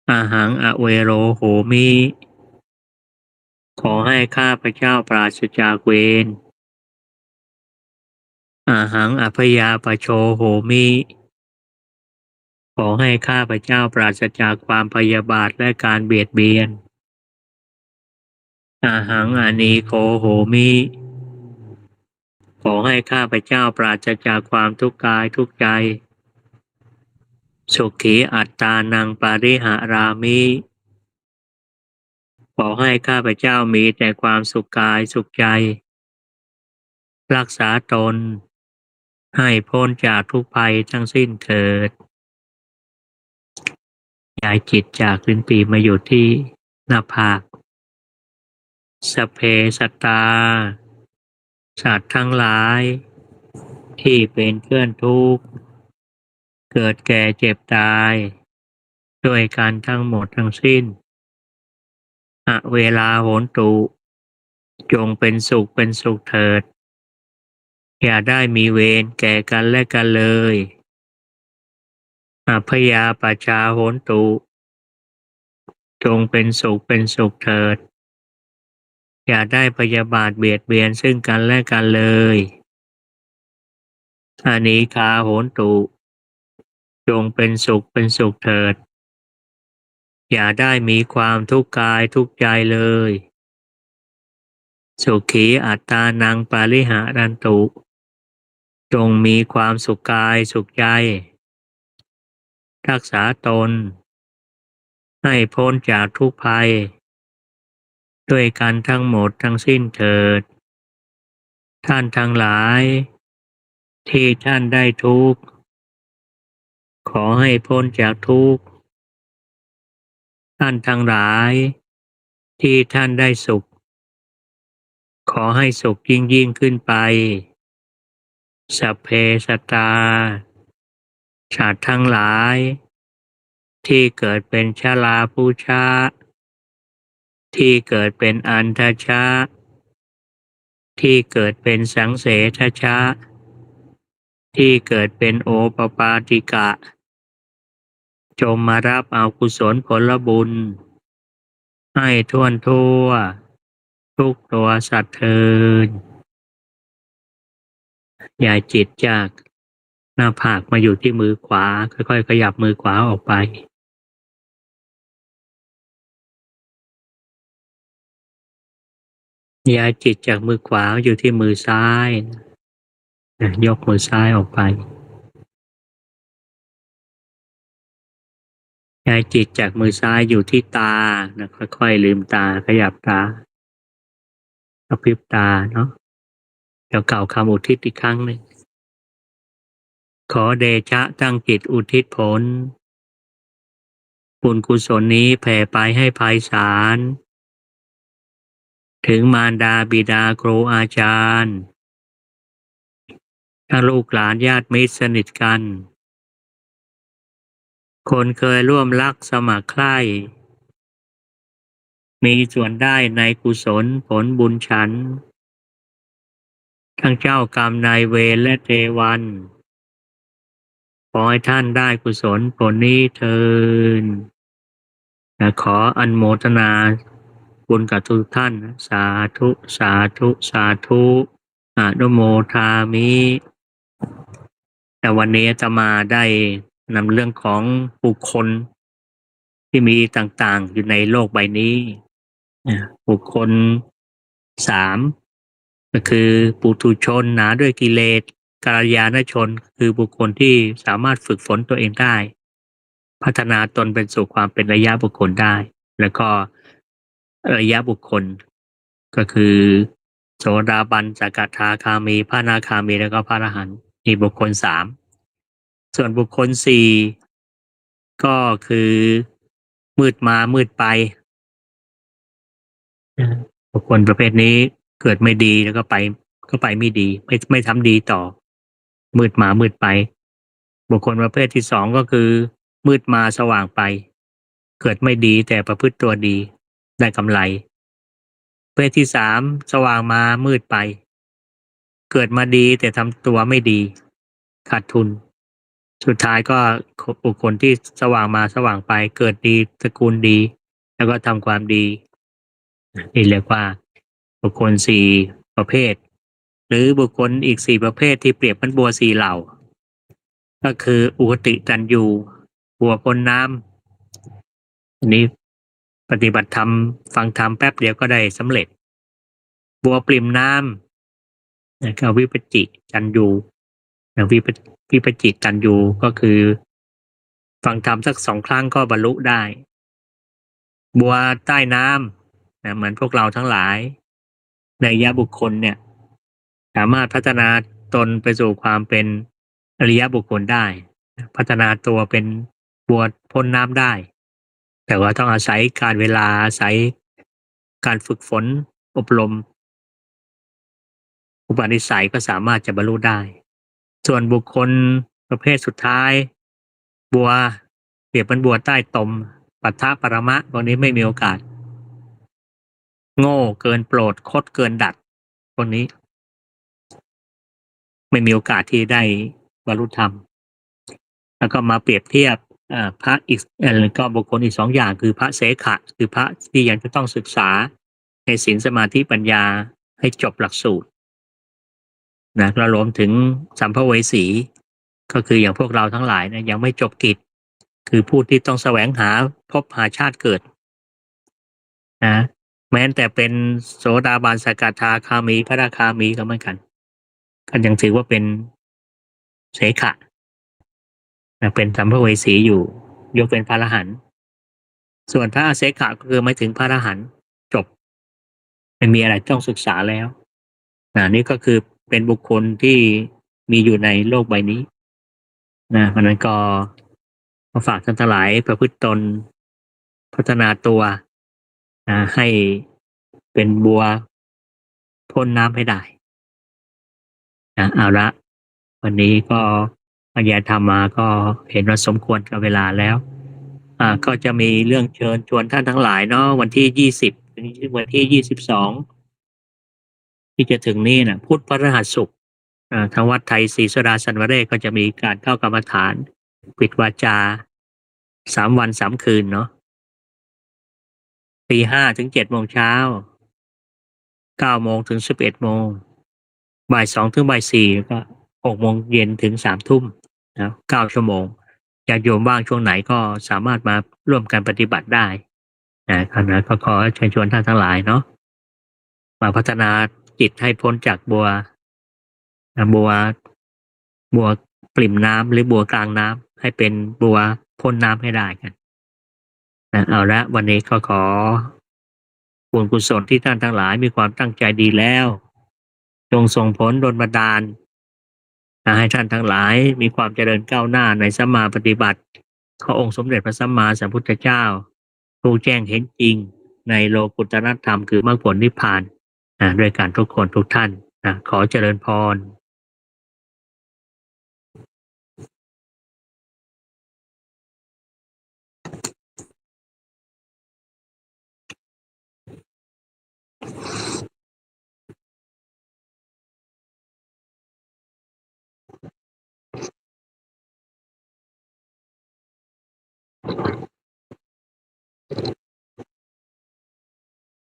อาหังอเวโรโหมิขอให้ข้าพเจ้าปราศจากเวรอาหังอภยาปโชโหมิขอให้ข้าพเจ้าปราศจากความพยาบาทและการเบียดเบียนอาหังอนีโคโหมิขอให้ข้าพเจ้าปราศจากความทุกข์กายทุกข์ใจสุขีอัตตานังปาริหารามิขอให้ข้าพเจ้ามีแต่ความสุขกายสุขใจรักษาตนให้พ้นจากทุกภัยทั้งสิ้นเถิดย้ายจิตจากลิ้นปี่มาอยู่ที่หน้าผากสัพเพสัตตาสัตว์ทั้งหลายที่เป็นเพื่อนทุกข์เกิดแก่เจ็บตายด้วยกันทั้งหมดทั้งสิ้นเวลาโหนตุจงเป็นสุขเป็นสุขเถิดอย่าได้มีเวรแก่กันและกันเลยพยาปชาโหนตุจงเป็นสุขเป็นสุขเถิดอย่าได้พยาบาทเบียดเบียนซึ่งกันและกันเลยอานีคาโหนตุจงเป็นสุขเป็นสุขเถิดอย่าได้มีความทุกข์กายทุกข์ใจเลยสุขีอัตตานังปาริหารันตุจงมีความสุขกายสุขใจรักษาตนให้พ้นจากทุกภัยด้วยกันทั้งหมดทั้งสิ้นเถิดท่านทั้งหลายที่ท่านได้ทุกข์ขอให้พ้นจากทุกข์ท่านทั้งหลายที่ท่านได้สุขขอให้สุขยิ่งขึ้นไปสัพเพสัตตาสัตว์ทั้งหลายที่เกิดเป็นชราพุชะที่เกิดเป็นอันทชะที่เกิดเป็นสังเสทชะที่เกิดเป็นโอปปาติกะจงมารับเอากุศลผลบุญให้ทั่วทั่วทุกตัวสัตว์เทินย้ายจิตจากหน้าผากมาอยู่ที่มือขวาค่อยๆขยับมือขวาออกไปย้ายจิตจากมือขวาอยู่ที่มือซ้ายยกมือซ้ายออกไปย้ายจิตจากมือซ้ายอยู่ที่ตานะค่อยๆลืมตาขยับตากระพริบตาเนาะเดี๋ยวกล่าวคำอุทิศอีกครั้งหนึ่งขอเดชะตั้งจิตอุทิศผลบุญกุศลนี้แผ่ไปให้ไพศาลถึงมารดาบิดาครูอาจารย์ถ้าลูกหลานญาติมิตรสนิทกันคนเคยร่วมรักสมัครใคร่มีส่วนได้ในกุศลผลบุญฉันทั้งเจ้ากรรมนายเวรและเทวันขอให้ท่านได้กุศลผลนี้เทินขออนุโมทนาบุญกับทุกท่านสาธุสาธุสาธุอนุโมทามิแต่วันนี้จะมาได้นำเรื่องของบุคคลที่มีต่างๆอยู่ในโลกใบนี้บุคคล3ก็คือปุถุชนหนาด้วยกิเลสกัลยาณชนคือบุคคลที่สามารถฝึกฝนตัวเองได้พัฒนาตนเป็นสู่ความเป็นระยะบุคคลได้แล้วก็ระยะบุคคลก็คือโสดาบันสกทาคามีพระอนาคามีแล้วก็พระอรหันต์นี่บุคคล3 ส่วนบุคคลสี่ก็คือมืดมามืดไปบุคคลประเภทนี้เกิดไม่ดีแล้วก็ไปไม่ดีไม่ทำดีต่อมืดมามืดไปบุคคลประเภทที่สองก็คือมืดมาสว่างไปเกิดไม่ดีแต่ประพฤติตัวดีได้กำไรประเภทที่สามสว่างมามืดไปเกิดมาดีแต่ทำตัวไม่ดีขาดทุนสุดท้ายก็บุคคลที่สว่างมาสว่างไปเกิดดีตระกูลดีแล้วก็ทำความดีนี่เรียกว่าบุคคลสี่ประเภทหรือบุคคลอีกสี่ประเภทที่เปรียบเหมือนบัวสี่เหล่าก็คืออุคติตันยูบัวพ้นน้ำอันนี้ปฏิบัติธรรมฟังธรรมแป๊บเดียวก็ได้สำเร็จบัวปริ่มน้ำนะครับวิปจิตันยูวิปจิตันยูก็คือฟังธรรมสัก2 ครั้งก็บรรลุได้บัวใต้น้ำนะเหมือนพวกเราทั้งหลายในยะบุคคลเนี่ยสามารถพัฒนาตนไปสู่ความเป็นอริยบุคคลได้พัฒนาตัวเป็นบัวพ้นน้ำได้แต่ว่าต้องอาศัยการเวลาอาศัยการฝึกฝนอบรมอุปนิสัยก็สามารถจะบรรลุได้ส่วนบุคคลประเภทสุดท้ายบัวเปรียบเหมือนบัวใต้ตมปัทภปรมะพวกนี้ไม่มีโอกาสโง่เกินโปรดคดเกินดัดพวกนี้ไม่มีโอกาสที่ได้บรรลุธรรมแล้วก็มาเปรียบเทียบพระอีกก็บุคคลอีก2 อย่างคือพระเสขะคือพระที่ยังจะต้องศึกษาในศีลสมาธิปัญญาให้จบหลักสูตรนะแล้วรวมถึงสัมภเวสีก็คืออย่างพวกเราทั้งหลายนะยังไม่จบกิจคือผู้ที่ต้องแสวงหาพบหาชาติเกิดนะแม้แต่เป็นโสดาบันสกทาคามีพระอนาคามีก็เหมือนกันก็ยังถือว่าเป็นเสขะนะเป็นสัมภเวสีอยู่ยกเป็นพระอรหันต์ส่วนพระอเสขะก็คือไม่ถึงพระอรหันต์จบไม่มีอะไรต้องศึกษาแล้วนี่ก็คือเป็นบุคคลที่มีอยู่ในโลกใบนี้นะเพราะนั้นก็มาฝากท่านทั้งหลายประพฤติตนพัฒนาตัวให้เป็นบัวพ้นน้ำให้ได้เอาละวันนี้ก็บรรยายธรรมมาก็เห็นว่าสมควรกับเวลาแล้วก็จะมีเรื่องเชิญชวนท่านทั้งหลายเนาะวันที่20ถึงวันที่22ที่จะถึงนี้นะพุธพฤหัสศุกร์ทางวัดไทยศรีสุดาสันวเรศก็จะมีการเข้ากรรมฐานปิดวาจา3 วัน 3 คืนเนาะตี 5 ถึง 7 โมงเช้า9 โมงถึง 11 โมงบ่าย 2 ถึงบ่าย 4แล้วก็6 โมงเย็นถึง 3 ทุ่มนะ9 ชั่วโมงญาติโยมว่างช่วงไหนก็สามารถมาร่วมกันปฏิบัติได้คณะก็ขอเชิญชวนท่านทั้งหลายเนาะมาพัฒนาจิตให้พ้นจากบัวบัวปริ่มน้ำหรือบัวกลางน้ำให้เป็นบัวพ้นน้ำให้ได้กันเอาละวันนี้ก็ขอบุญกุศลที่ท่านทั้งหลายมีความตั้งใจดีแล้วจงส่งผลดลบันดาลให้ท่านทั้งหลายมีความเจริญก้าวหน้าในสัมมาปฏิบัติขององค์สมเด็จพระสัมมาสัมพุทธเจ้ารู้แจ้งเห็นจริงในโลกุตตรธรรมคือมรรคผลนิพพานด้วยการทุกคนทุกท่านขอเจริญพร